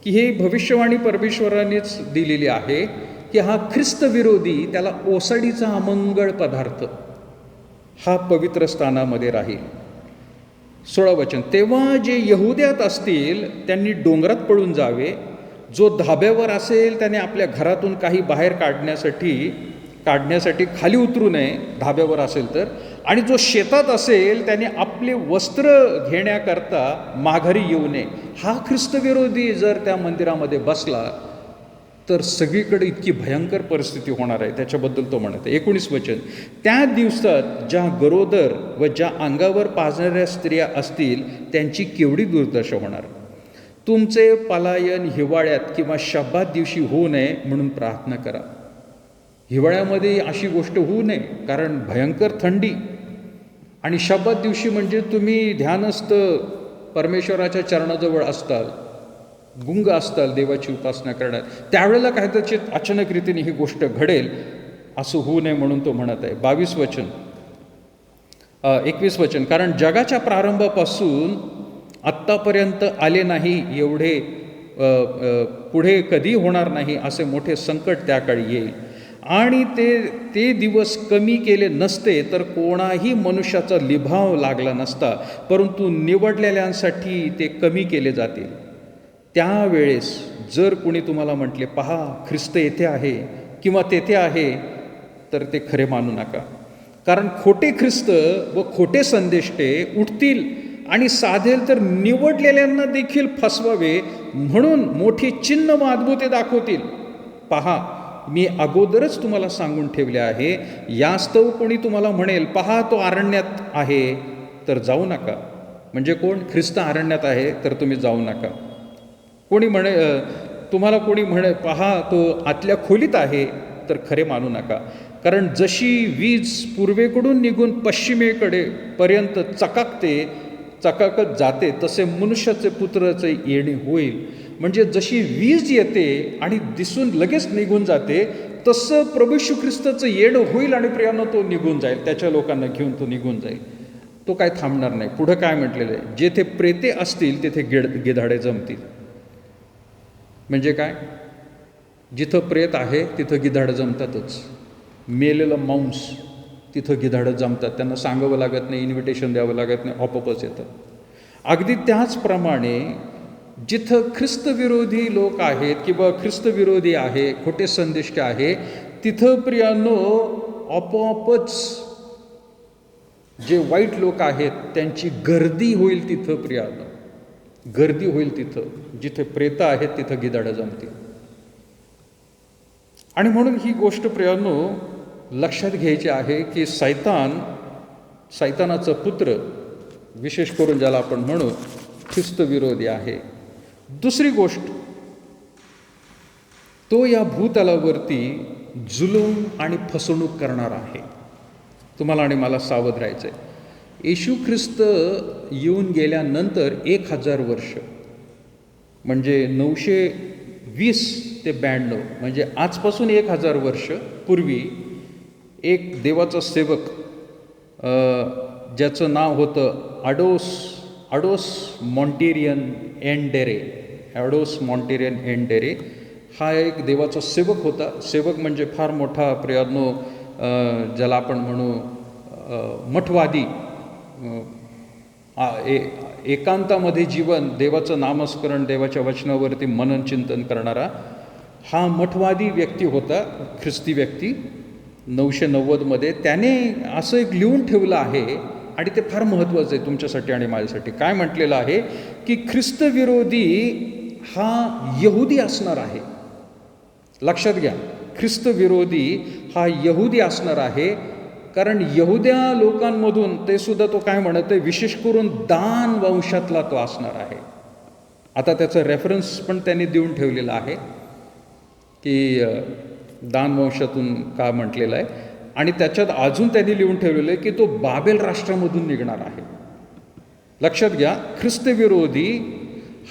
की हे भविष्यवाणी परमेश्वरानेच दिलेली आहे की हा ख्रिस्त विरोधी, त्याला ओसाडीचा अमंगळ पदार्थ हा पवित्र स्थानामध्ये राहील. 16 वचन, तेव्हा जे यहुद्यात असतील त्यांनी डोंगरात पळून जावे, जो धाब्यावर असेल त्याने आपल्या घरातून काही बाहेर काढण्यासाठी खाली उतरू नये, धाब्यावर असेल तर, आणि जो शेतात असेल त्याने आपले वस्त्र घेण्याकरता माघारी येऊ नये. हा ख्रिस्तविरोधी जर त्या मंदिरामध्ये बसला तर सगळीकडे इतकी भयंकर परिस्थिती होणार आहे. त्याच्याबद्दल तो म्हणत आहे. 19 वचन, त्या दिवसात ज्या गरोदर व ज्या अंगावर पाजणाऱ्या स्त्रिया असतील त्यांची केवढी दुर्दशा होणार. तुमचे पलायन हिवाळ्यात किंवा शब्बात दिवशी होऊ नये म्हणून प्रार्थना करा. हिवाळ्यामध्ये अशी गोष्ट होऊ नये, कारण भयंकर थंडी, आणि शब्बात दिवशी म्हणजे तुम्ही ध्यानस्थ परमेश्वराच्या चरणाजवळ असताल, गुंग असताल देवाची उपासना करण्यात, त्यावेळेला कदाचित अचानक रीतीने ही गोष्ट घडेल, असं होऊ नये म्हणून तो म्हणत आहे. 21 वचन, कारण जगाच्या प्रारंभापासून आत्तापर्यंत आले नाही एवढे पुढे कधी होणार नाही असे मोठे संकट त्या काळी येईल, आणि ते दिवस कमी केले नसते तर कोणाही मनुष्याचा लिभाव लागला नसता, परंतु निवडलेल्यांसाठी ते कमी केले जातील. त्यावेळेस जर कोणी तुम्हाला म्हटले, पहा ख्रिस्त येथे आहे किंवा तेथे आहे, तर ते खरे मानू नका. कारण खोटे ख्रिस्त व खोटे संदेष्टे उठतील आणि साधेल तर निवडलेल्यांना देखील फसवावे म्हणून मोठी चिन्ह व अद्भुते दाखवतील. पहा, मी अगोदरच तुम्हाला सांगून ठेवले आहे. यास्तव कोणी तुम्हाला म्हणेल, पहा तो अरण्यात आहे, तर जाऊ नका. म्हणजे कोण? ख्रिस्त अरण्यात आहे तर तुम्ही जाऊ नका. तुम्हाला कोणी म्हणे, पहा तो आतल्या खोलीत आहे, तर खरे मानू नका. कारण जशी वीज पूर्वेकडून निघून पश्चिमेकडे पर्यंत चकाकत जाते, तसे मनुष्याचे पुत्राचे येणे होईल. म्हणजे जशी वीज येते आणि दिसून लगेच निघून जाते, तसं प्रभू येशू ख्रिस्ताचं येणं होईल आणि प्रियानं तो निघून जाईल, त्याच्या लोकांना घेऊन तो निघून जाईल. तो काय थांबणार नाही. पुढं काय म्हटलेलं आहे? जेथे प्रेते असतील तेथे गिधाडे जमतील. म्हणजे काय? जिथं प्रेत आहे तिथं गिधाडं जमतातच. मेलेलं मांस तिथं गिधाडं जमतात. त्यांना सांगावं लागत नाही, इन्व्हिटेशन द्यावं लागत नाही, आपोआपच येतात. अगदी त्याचप्रमाणे जिथं ख्रिस्तविरोधी लोक आहेत किंवा ख्रिस्तविरोधी आहे, खोटे संदेष्टे आहे, तिथं प्रियांनो आपोआपच जे वाईट लोक आहेत त्यांची गर्दी होईल. तिथं प्रियांनो गर्दी होईल. तिथं जिथे प्रेत आहेत तिथं गिधाडं जमतील. आणि म्हणून ही गोष्ट प्रियांनो लक्षात घ्यायची आहे की सैतानाचा पुत्र, विशेष करून ज्याला आपण म्हणू, ख्रिस्तविरोधी आहे. दुसरी गोष्ट, तो या भूतलावरती जुलूम आणि फसवणूक करणार आहे. तुम्हाला आणि मला सावध राहायचं आहे. येशू ख्रिस्त येऊन गेल्यानंतर 1000 वर्ष म्हणजे 920 ते 92 म्हणजे आजपासून 1000 वर्ष पूर्वी एक देवाचा सेवक ज्याचं नाव होतं अडोस मॉन्टेरियन एंडेरे, हा एक देवाचा सेवक होता. सेवक म्हणजे फार मोठा प्रियांनो, ज्याला आपण म्हणू मठवादी, एकांतामध्ये जीवन, देवाचं नामस्मरण, देवाच्या वचनावरती मनन चिंतन करणारा हा मठवादी व्यक्ती होता, ख्रिस्ती व्यक्ती. 990 त्याने असं एक लिहून ठेवलं आहे आणि ते फार महत्त्वाचं आहे तुमच्यासाठी आणि माझ्यासाठी. काय म्हटलेलं आहे की ख्रिस्तविरोधी हा यहुदी असणार आहे. लक्षात घ्या, ख्रिस्तविरोधी हा यहुदी असणार आहे. कारण यहुद्या लोकांमधून ते सुद्धा तो काय म्हणत आहे, विशेष करून दान वंशातला तो असणार आहे. आता त्याचं रेफरन्स पण त्यांनी देऊन ठेवलेला आहे की दानवंशातून का म्हटलेलं आहे, आणि त्याच्यात अजून त्यांनी लिहून ठेवलेलं आहे की तो बाबेल राष्ट्रामधून निघणार आहे. लक्षात घ्या, ख्रिस्तविरोधी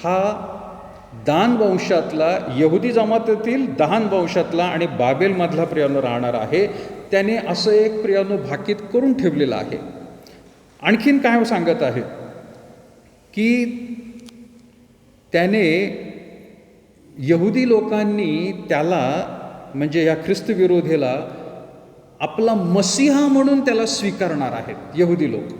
हा दानवंशातला, यहुदी जमातीतील दानवंशातला आणि बाबेलमधला प्रियानो राहणार आहे. त्याने असं एक प्रियानो भाकीत करून ठेवलेलं आहे. आणखीन काय सांगत आहे की त्याने यहुदी लोकांनी त्याला, म्हणजे या ख्रिस्तविरोधीला, आपला मसीहा म्हणून त्याला स्वीकारणार आहेत यहुदी लोक.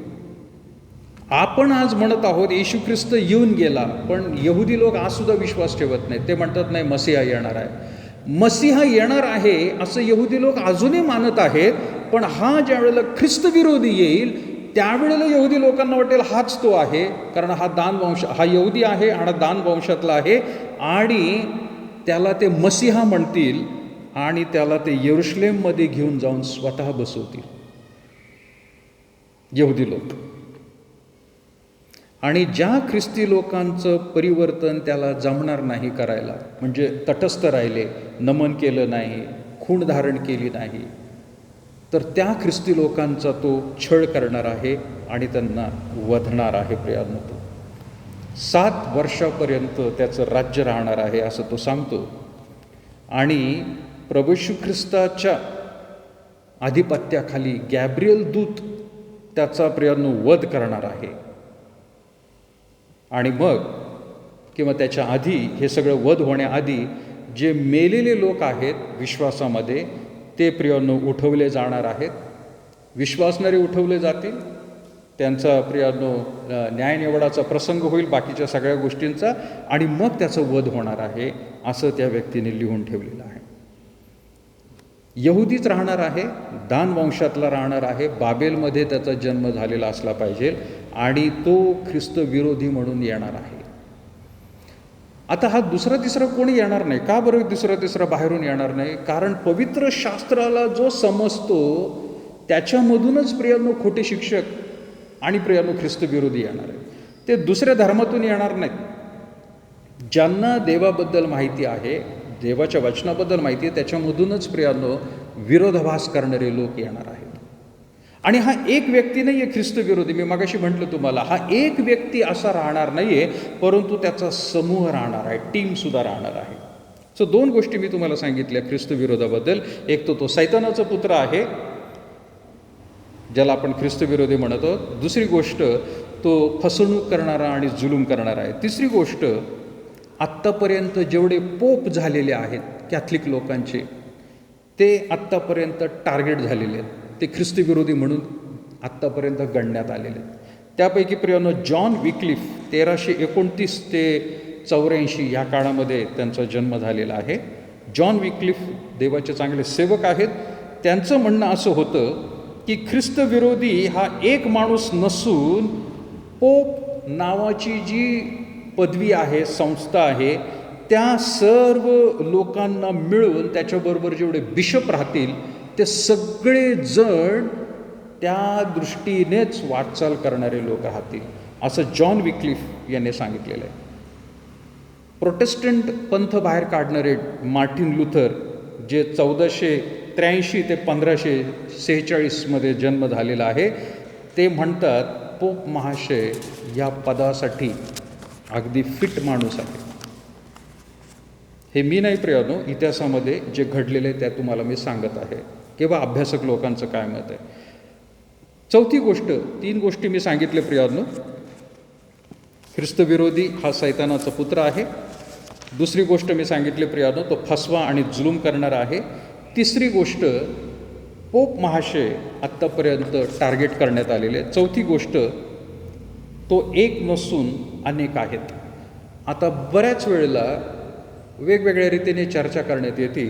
आपण आज म्हणत आहोत येशू ख्रिस्त येऊन गेला, पण यहुदी लोक आज सुद्धा विश्वास ठेवत नाहीत. ते म्हणतात नाही, मसीहा येणार आहे. मसीहा येणार आहे असं यहुदी लोक अजूनही मानत आहेत, पण हा ज्या वेळेला ख्रिस्तविरोधी येईल त्यावेळेला यहुदी लोकांना वाटेल हाच तो आहे, कारण हा दानवंश, हा यहुदी आहे आणि दानवंशातला आहे, आणि त्याला ते मसीहा म्हणतील आणि त्याला ते यरुशलेममध्ये घेऊन जाऊन स्वतः बसवतील यहुदी लोक. आणि ज्या ख्रिस्ती लोकांचं परिवर्तन त्याला जमणार नाही करायला, म्हणजे तटस्थ राहिले, नमन केलं नाही, खूण धारण केली नाही, तर त्या ख्रिस्ती लोकांचा तो छळ करणार आहे आणि त्यांना वधणार आहे. प्रियांनो, 7 वर्षापर्यंत त्याचं राज्य राहणार आहे असं तो सांगतो. आणि प्रभू येशू ख्रिस्ताच्या आधिपत्याखाली गॅब्रिएल दूत त्याचा प्रियांनो वध करणार आहे. आणि मग किंवा त्याच्या आधी, हे सगळं वध होण्याआधी जे मेलेले लोक आहेत विश्वासामध्ये, ते प्रियांनो उठवले जाणार आहेत. विश्वासणारे उठवले जातील, त्यांचा प्रियांनो न्यायनिवाडाचा प्रसंग होईल, बाकीच्या सगळ्या गोष्टींचा, आणि मग त्याचं वध होणार आहे असं त्या व्यक्तीने लिहून ठेवलेलं आहे. यहुदीच राहणार आहे, दानवंशातला राहणार आहे, बाबेलमध्ये त्याचा जन्म झालेला असला पाहिजे, आणि तो ख्रिस्त विरोधी म्हणून येणार आहे. आता हा दुसरा तिसरा कोणी येणार नाही. का बरं दुसरा तिसरा बाहेरून येणार नाही? कारण पवित्र शास्त्राला जो समजतो त्याच्यामधूनच प्रियांनो खोटे शिक्षक आणि प्रियांनो ख्रिस्त विरोधी येणार आहे. ते दुसऱ्या धर्मातून येणार नाहीत. ज्यांना देवाबद्दल माहिती आहे, देवाच्या वचनाबद्दल माहिती आहे, त्याच्यामधूनच प्रियांनो विरोधाभास करणारे लोक येणार आहेत. आणि हा एक व्यक्ती नाही आहे ख्रिस्त विरोधी. मी मगाशी म्हटलं तुम्हाला, हा एक व्यक्ती असा राहणार नाही आहे, परंतु त्याचा समूह राहणार आहे, टीमसुद्धा राहणार आहे. सो 2 गोष्टी मी तुम्हाला सांगितल्या ख्रिस्त विरोधाबद्दल. एक तो सैतानाचा पुत्र आहे, ज्याला आपण ख्रिस्त विरोधी म्हणतो. दुसरी गोष्ट, तो फसवणूक करणारा आणि जुलूम करणारा आहे. तिसरी गोष्ट, आत्तापर्यंत जेवढे पोप झालेले आहेत कॅथलिक लोकांचे, ते आत्तापर्यंत टार्गेट झालेले आहेत. ते ख्रिस्तविरोधी म्हणून आत्तापर्यंत गणण्यात आलेले आहेत. त्यापैकी प्रियांनो जॉन विक्लिफ 1329 ते 84 या काळामध्ये त्यांचा जन्म झालेला आहे. जॉन विक्लिफ देवाचे चांगले सेवक आहेत. त्यांचं म्हणणं असं होतं की ख्रिस्तविरोधी हा एक माणूस नसून पोप नावाची जी पदवी आहे, संस्था आहे, त्या सर्व लोकांना मिळून त्याच्याबरोबर जेवढे बिशप राहतील ते सगळे जण त्या दृष्टीनेच वाटचाल करणारे लोक राहतील, असं जॉन विक्लिफ यांनी सांगितलेलं आहे. प्रोटेस्टंट पंथ बाहेर काढणारे मार्टिन लुथर, जे 1483 ते 1546 मध्ये जन्म झालेला आहे, ते म्हणतात पोप महाशय या पदासाठी अगदी फिट माणूस आहे. हे मी नाही प्रियांनो, इतिहासामध्ये जे घडलेले आहे त्या तुम्हाला मी सांगत आहे किंवा अभ्यासक लोकांचं काय मत आहे. चौथी गोष्ट, 3 गोष्टी मी सांगितले प्रियांनो. ख्रिस्तविरोधी हा सैतानाचा पुत्र आहे. दुसरी गोष्ट मी सांगितली प्रियांनो, तो फसवा आणि जुलूम करणारा आहे. तिसरी गोष्ट, पोप महाशय आत्तापर्यंत टार्गेट करण्यात आलेले. चौथी गोष्ट, तो एक नसून अनेक आहेत. आता बऱ्याच वेळेला वेगवेगळ्या रीतीने चर्चा करण्यात येते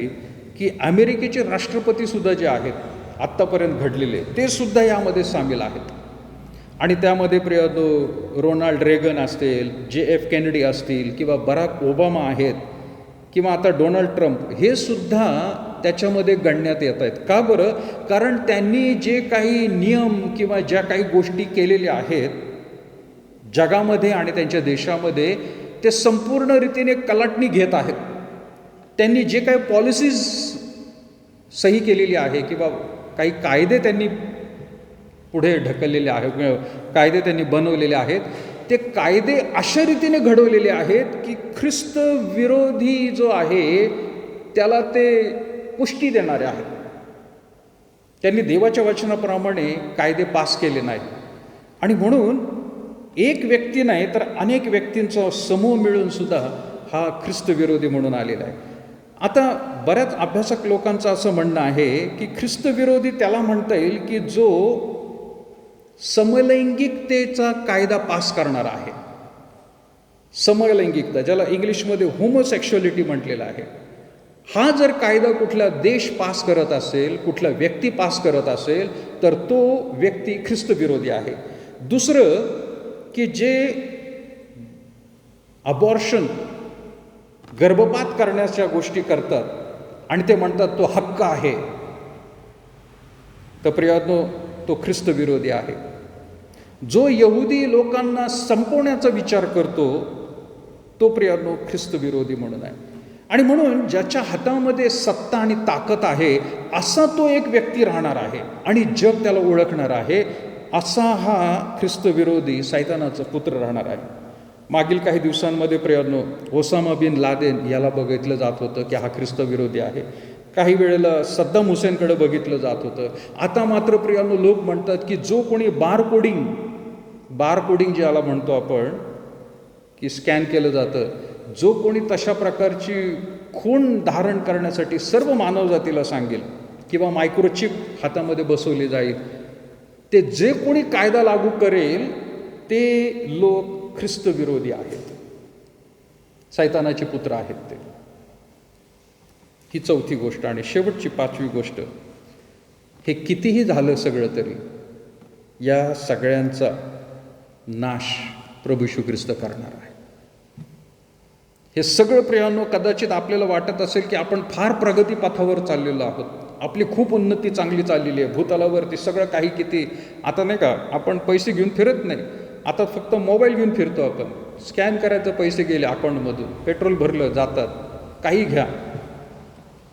की अमेरिकेचे राष्ट्रपतीसुद्धा जे आहेत आत्तापर्यंत घडलेले, ते सुद्धा यामध्ये सामील आहेत. आणि त्यामध्ये प्रियांनो रोनाल्ड रेगन असतील, JF केनेडी असतील, किंवा बराक ओबामा आहेत, किंवा आता डोनाल्ड ट्रम्प, हे सुद्धा त्याच्यामध्ये गणण्यात येत आहेत. का बरं? कारण त्यांनी जे काही नियम किंवा ज्या काही गोष्टी केलेल्या आहेत जगामध्ये आणि त्यांच्या देशामध्ये, ते संपूर्ण रीतीने कलाटणी घेत आहेत. त्यांनी जे काही पॉलिसीज सही केलेली आहे किंवा काही कायदे त्यांनी पुढे ढकललेले आहेत, कायदे त्यांनी बनवलेले आहेत, ते कायदे अशा रीतीने घडवलेले आहेत की ख्रिस्त विरोधी जो आहे त्याला ते पुष्टी देणारे आहेत. त्यांनी देवाच्या वचनाप्रमाणे कायदे पास केले नाहीत आणि म्हणून एक व्यक्ती नाही तर अनेक व्यक्तींचा समूह मिळून सुद्धा हा ख्रिस्त विरोधी म्हणून आलेला आहे. आता बऱ्याच अभ्यासक लोकांचं असं म्हणणं आहे की ख्रिस्त विरोधी त्याला म्हणता येईल की जो समलैंगिकतेचा कायदा पास करणारा आहे. समलैंगिकता, ज्याला इंग्लिशमध्ये होमोसेक्शुअलिटी म्हटलेलं आहे, हा जर कायदा कुठला देश पास करत असेल, कुठला व्यक्ती पास करत असेल तर तो व्यक्ती ख्रिस्त विरोधी आहे. दुसरं की जे अबॉर्शन, गर्भपात करण्याच्या गोष्टी करतात आणि ते म्हणतात तो हक्क आहे, तर प्रियानो तो ख्रिस्त विरोधी आहे. जो यहुदी लोकांना संपवण्याचा विचार करतो तो प्रियानो ख्रिस्त विरोधी म्हणून आहे. आणि म्हणून ज्याच्या हातामध्ये सत्ता आणि ताकद आहे असा तो एक व्यक्ती राहणार आहे आणि जग त्याला ओळखणार आहे, असा हा ख्रिस्त विरोधी सैतानाचा पुत्र राहणार आहे. मागील काही दिवसांमध्ये प्रियानो ओसामा बिन लादेन याला बघितलं जात होतं की हा ख्रिस्त विरोधी आहे. काही वेळेला सद्दाम हुसेनकडे बघितलं जात होतं. आता मात्र प्रियानो लोक म्हणतात की जो कोणी बार कोडिंग ज्याला म्हणतो आपण की स्कॅन केलं जातं, जो कोणी तशा प्रकारची खूण धारण करण्यासाठी सर्व मानवजातीला सांगेल किंवा मायक्रोचिप हातामध्ये बसवली जाईल, ते जे कोणी कायदा लागू करेल ते लोक ख्रिस्त विरोधी आहेत, सैतानाचे पुत्र आहेत ते. ही चौथी गोष्ट. आणि शेवटची पाचवी गोष्ट, हे कितीही झालं सगळं तरी या सगळ्यांचा नाश प्रभू येशू ख्रिस्त करणार आहे. हे सगळं प्रियानो कदाचित आपल्याला वाटत असेल की आपण फार प्रगतीपथावर चाललेलो आहोत, आपली खूप उन्नती चांगली चाललेली आहे, भूतलावरती सगळं काही किती, आता नाही का आपण पैसे घेऊन फिरत नाही, आता फक्त मोबाईल घेऊन फिरतो आपण, स्कॅन करायचं, पैसे गेले अकाउंटमधून, पेट्रोल भरलं जातात, काही घ्या,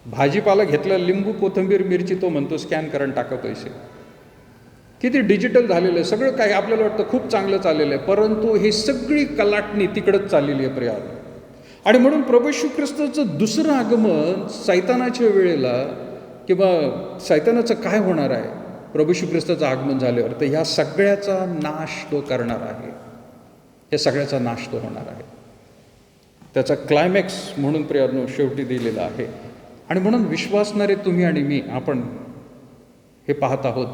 भाजीपाला घेतला, लिंबू कोथिंबीर मिरची, तो म्हणतो स्कॅन करा आणि टाका पैसे. किती डिजिटल झालेलं आहे सगळं काही, आपल्याला वाटतं खूप चांगलं चाललेलं आहे, परंतु ही सगळी कलाटणी तिकडंच चाललेली आहे प्रिया. आणि म्हणून प्रभू येशू ख्रिस्ताचं दुसरं आगमन सैतानाच्या वेळेला किंवा सैतानाचं काय होणार आहे प्रभू येशू ख्रिस्ताचं आगमन झाल्यावर, तर ह्या सगळ्याचा नाश तो करणार आहे, हे सगळ्याचा नाश तो होणार आहे. त्याचा क्लायमॅक्स म्हणून प्रियानो शेवटी दिलेला आहे. आणि म्हणून विश्वासणारे तुम्ही आणि मी, आपण हे पाहत आहोत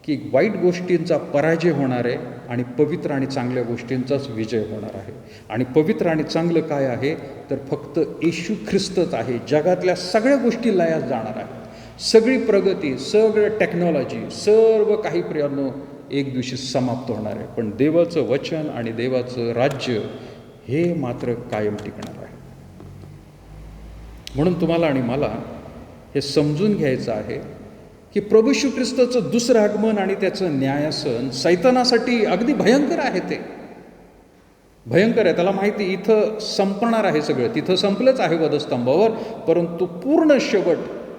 की वाईट गोष्टींचा पराजय होणार आहे आणि पवित्र आणि चांगल्या गोष्टींचाच विजय होणार आहे. आणि पवित्र आणि चांगलं काय आहे तर फक्त येशू ख्रिस्तच आहे. जगातल्या सगळ्या गोष्टी लयास जाणार आहेत, सगळी प्रगती, सगळं टेक्नॉलॉजी, सर्व काही प्रियानो एक दिवशी समाप्त होणार आहे, पण देवाचं वचन आणि देवाचं राज्य हे मात्र कायम टिकणार आहे. म्हणून तुम्हाला आणि मला हे समजून घ्यायचं आहे की प्रभू येशू ख्रिस्ताचं दुसरं आगमन आणि त्याचं न्यायासन सैतानासाठी अगदी भयंकर आहे. ते भयंकर आहे, त्याला माहिती इथं संपणार आहे सगळं, तिथं संपलंच आहे वधस्तंभावर, परंतु पूर्ण शेवट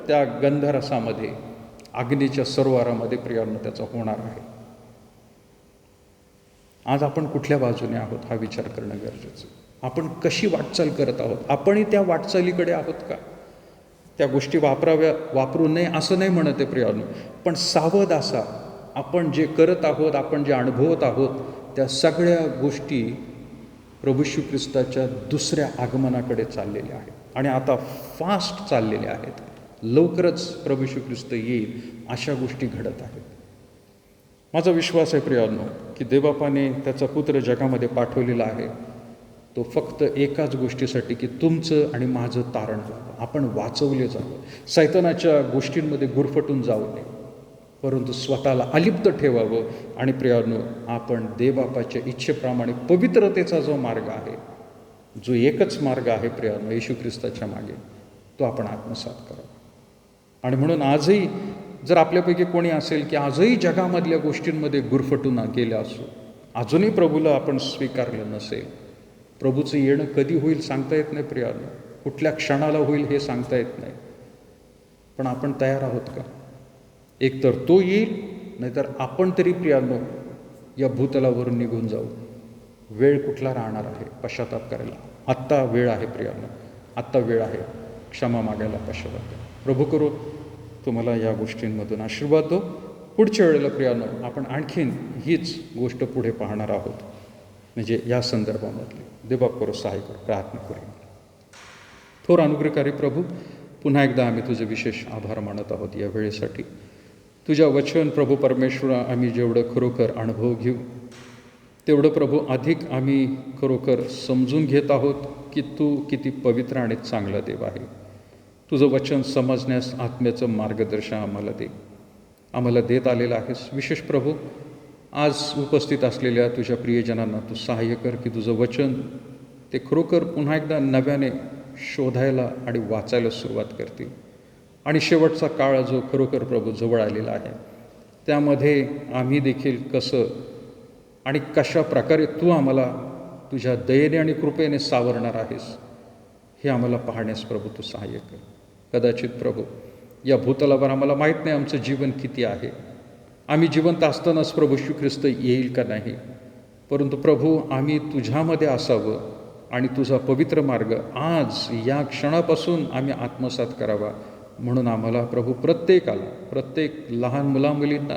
त्या गंधरसामध्ये, अग्नीच्या सरोवरामध्ये प्रियानो त्याचा होणार आहे. आज आपण कुठल्या बाजूने आहोत हा विचार करणं गरजेचं. आपण कशी वाटचाल करत आहोत, आपणही त्या वाटचालीकडे आहोत का? त्या गोष्टी वापरू नये असं नाही म्हणत आहे प्रियानो, पण सावध असा. आपण जे करत आहोत, आपण जे अनुभवत आहोत, त्या सगळ्या गोष्टी प्रभू येशू ख्रिस्ताच्या दुसऱ्या आगमनाकडे चाललेल्या आहेत आणि आता फास्ट चाललेल्या आहेत. लवकरच प्रभू येशू ख्रिस्त येईल अशा गोष्टी घडत आहेत. माझा विश्वास आहे प्रियानो की देवबापाने त्याचा पुत्र जगामध्ये पाठवलेला आहे, तो फक्त एकाच गोष्टीसाठी की तुमचं आणि माझं तारण व्हावं, आपण वाचवले जावं, सैतानाच्या गोष्टींमध्ये गुरफटून जाऊ नये, परंतु स्वतःला अलिप्त ठेवावं. आणि प्रियानो आपण देवबापाच्या इच्छेप्रमाणे पवित्रतेचा जो मार्ग आहे, जो एकच मार्ग आहे प्रियानो येशू ख्रिस्ताच्या मागे, तो आपण आत्मसात करावा. आणि म्हणून आजही जर आपल्यापैकी कोणी असेल की आजही जगामधल्या गोष्टींमध्ये गुरफटून गेले असो, अजूनही प्रभूला आपण स्वीकारलं नसेल, प्रभूचं येणं कधी होईल सांगता येत नाही प्रियानो, कुठल्या क्षणाला होईल हे सांगता येत नाही. पण आपण तयार आहोत का? एकतर तो येईल, नाहीतर आपण तरी प्रियानो या भूतलावरून निघून जाऊ. वेळ कुठला राहणार आहे पश्चाताप करायला? आत्ता वेळ आहे प्रियानो, आत्ता वेळ आहे क्षमा मागायला, पश्चाताप करा. प्रभू करो तुम्हाला या गोष्टींमधून आशीर्वाद दो. पुढच्या वेळेला प्रियानो आपण आणखीन हीच गोष्ट पुढे पाहणार आहोत, म्हणजे या संदर्भामधली. देवबाप करो, सहाय्य करो. प्रार्थना करूया. थोर अनुग्रहकारी प्रभू, पुन्हा एकदा आम्ही तुझे विशेष आभार मानत आहोत या वेळेसाठी. तुझ्या वचन प्रभू परमेश्वरा आम्ही जेवढं खरोखर अनुभव घेऊ तेवढं प्रभू अधिक आम्ही खरोखर समजून घेत आहोत की तू किती पवित्र आणि चांगला देव आहे. तुझं वचन समजण्यास आत्म्याचं मार्गदर्शन आम्हाला देत आलेलं आहेस. विशेष प्रभू आज उपस्थित असलेल्या तुझ्या प्रियजनांना तू सहाय्य कर की तुझं वचन ते खरोखर पुन्हा एकदा नव्याने शोधायला आणि वाचायला सुरुवात करतील. आणि शेवटचा काळ जो खरोखर प्रभू जवळ आलेला आहे त्यामध्ये आम्ही देखील कसं आणि कशा प्रकारे तू आम्हाला तुझ्या दयेने आणि कृपेने सावरणार आहेस हे आम्हाला पाहण्यास प्रभू तू सहाय्य कर. कदाचित प्रभू या भूतलावर आम्हाला माहीत नाही आमचं जीवन किती आहे, आम्ही जिवंत असतानाच प्रभू श्री ख्रिस्त येईल का नाही, परंतु प्रभू आम्ही तुझ्यामध्ये असावं आणि तुझा पवित्र मार्ग आज या क्षणापासून आम्ही आत्मसात करावा. म्हणून आम्हाला प्रभू प्रत्येकाला, प्रत्येक लहान मुलामुलींना,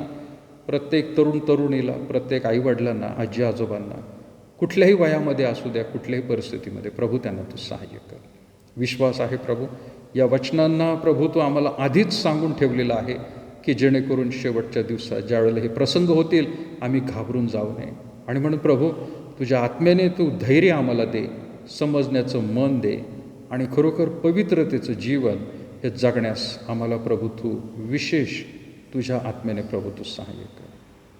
प्रत्येक तरुण तरुणीला, प्रत्येक आईवडिलांना, आजी आजोबांना, कुठल्याही वयामध्ये असू द्या, कुठल्याही परिस्थितीमध्ये प्रभू त्यांना तू सहाय्य कर. विश्वास आहे प्रभू या वचनांना प्रभू तू आम्हाला आधीच सांगून ठेवलेलं आहे की जेणेकरून शेवटच्या दिवसात ज्यावेळेला हे प्रसंग होतील आम्ही घाबरून जाऊ नये. आणि म्हणून प्रभू तुझ्या आत्म्याने तू धैर्य आम्हाला दे, समजण्याचं मन दे आणि खरोखर पवित्रतेचं जीवन हे जगण्यास आम्हाला प्रभू तू विशेष तुझ्या आत्म्याने प्रभू तू सहाय्य कर.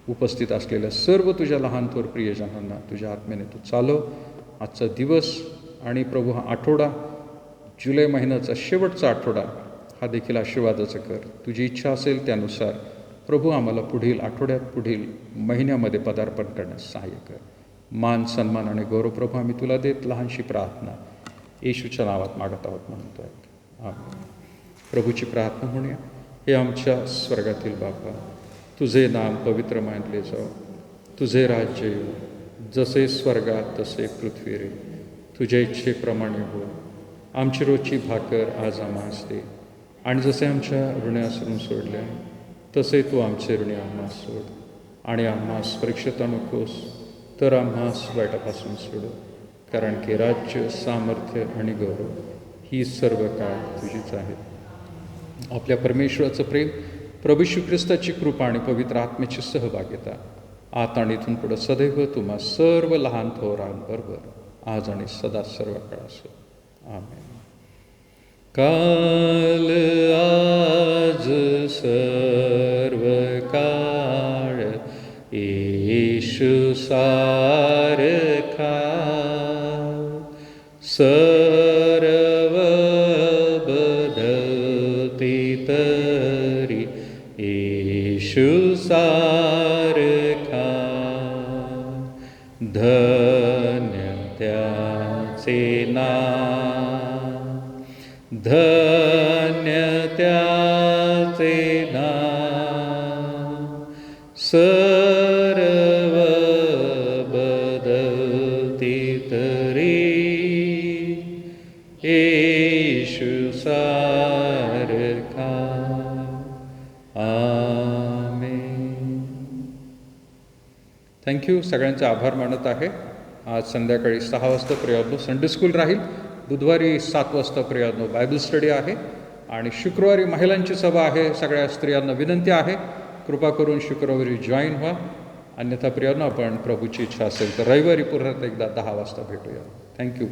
उपस्थित असलेल्या सर्व तुझ्या लहान थोर प्रियजनांना तुझ्या आत्म्याने तू चालव. आजचा दिवस आणि प्रभू हा आठवडा, जुलै महिन्याचा शेवटचा आठवडा हा देखील आशीर्वादाचा कर. तुझी इच्छा असेल त्यानुसार प्रभू आम्हाला पुढील आठवड्यात, पुढील महिन्यामध्ये पदार्पण करण्यास सहाय्य कर. मान, सन्मान आणि गौरव प्रभू आम्ही तुला देत लहानशी प्रार्थना येशूच्या नावात मागत आहोत म्हणतो आहे. आमेन. प्रभूची प्रार्थना म्हणूया. हे आमच्या स्वर्गातील बापा, तुझे नाम पवित्र मानले जाओ, तुझे राज्य येऊ, जसे स्वर्गात तसे पृथ्वीवर. तुझ्या इच्छेप्रमाणे हो. आमची रोजची भाकर आज आम्हास दे, आणि जसे आमच्या ऋणासून सोडले तसे तू आमचे ऋणी आम्हास सोड, आणि आम्हास परीक्षेत नकोस तर आम्हास वाईटापासून सोडव. कारण की राज्य, सामर्थ्य आणि गौरव ही सर्व काळ तुझीच आहे. आपल्या परमेश्वराचं प्रेम, प्रभू श्री ख्रिस्ताची कृपा आणि पवित्र आत्म्याची सहभागिता आता आणि इथून पुढं सदैव तुम्हा सर्व लहान थोरांबरोबर आज आणि सदा सर्व काळ असो. आमेन. काल, आज, सर्व काळ येशू सारखा, सर्व बदलते तरी येशू सारखा. धन्य त्याचे नाम, धन्य त्याचे नाम, सर्व बदलते तरी येशू सारखा. आमेन. थँक्यू. सगळ्यांचे आभार मानत आहे. आज संध्याकाळी 6 वाजता प्रियानो संडे स्कूल राहील, बुधवारी 7 वाजता प्रियानो बायबल स्टडी आहे, आणि शुक्रवारी महिलांची सभा आहे. सगळ्या स्त्रियांना विनंती आहे कृपा करून शुक्रवारी जॉईन व्हा. अन्यथा प्रियानो आपण प्रभूची इच्छा असेल तर रविवारी पुन्हा एकदा 10 वाजता भेटूया. थँक्यू.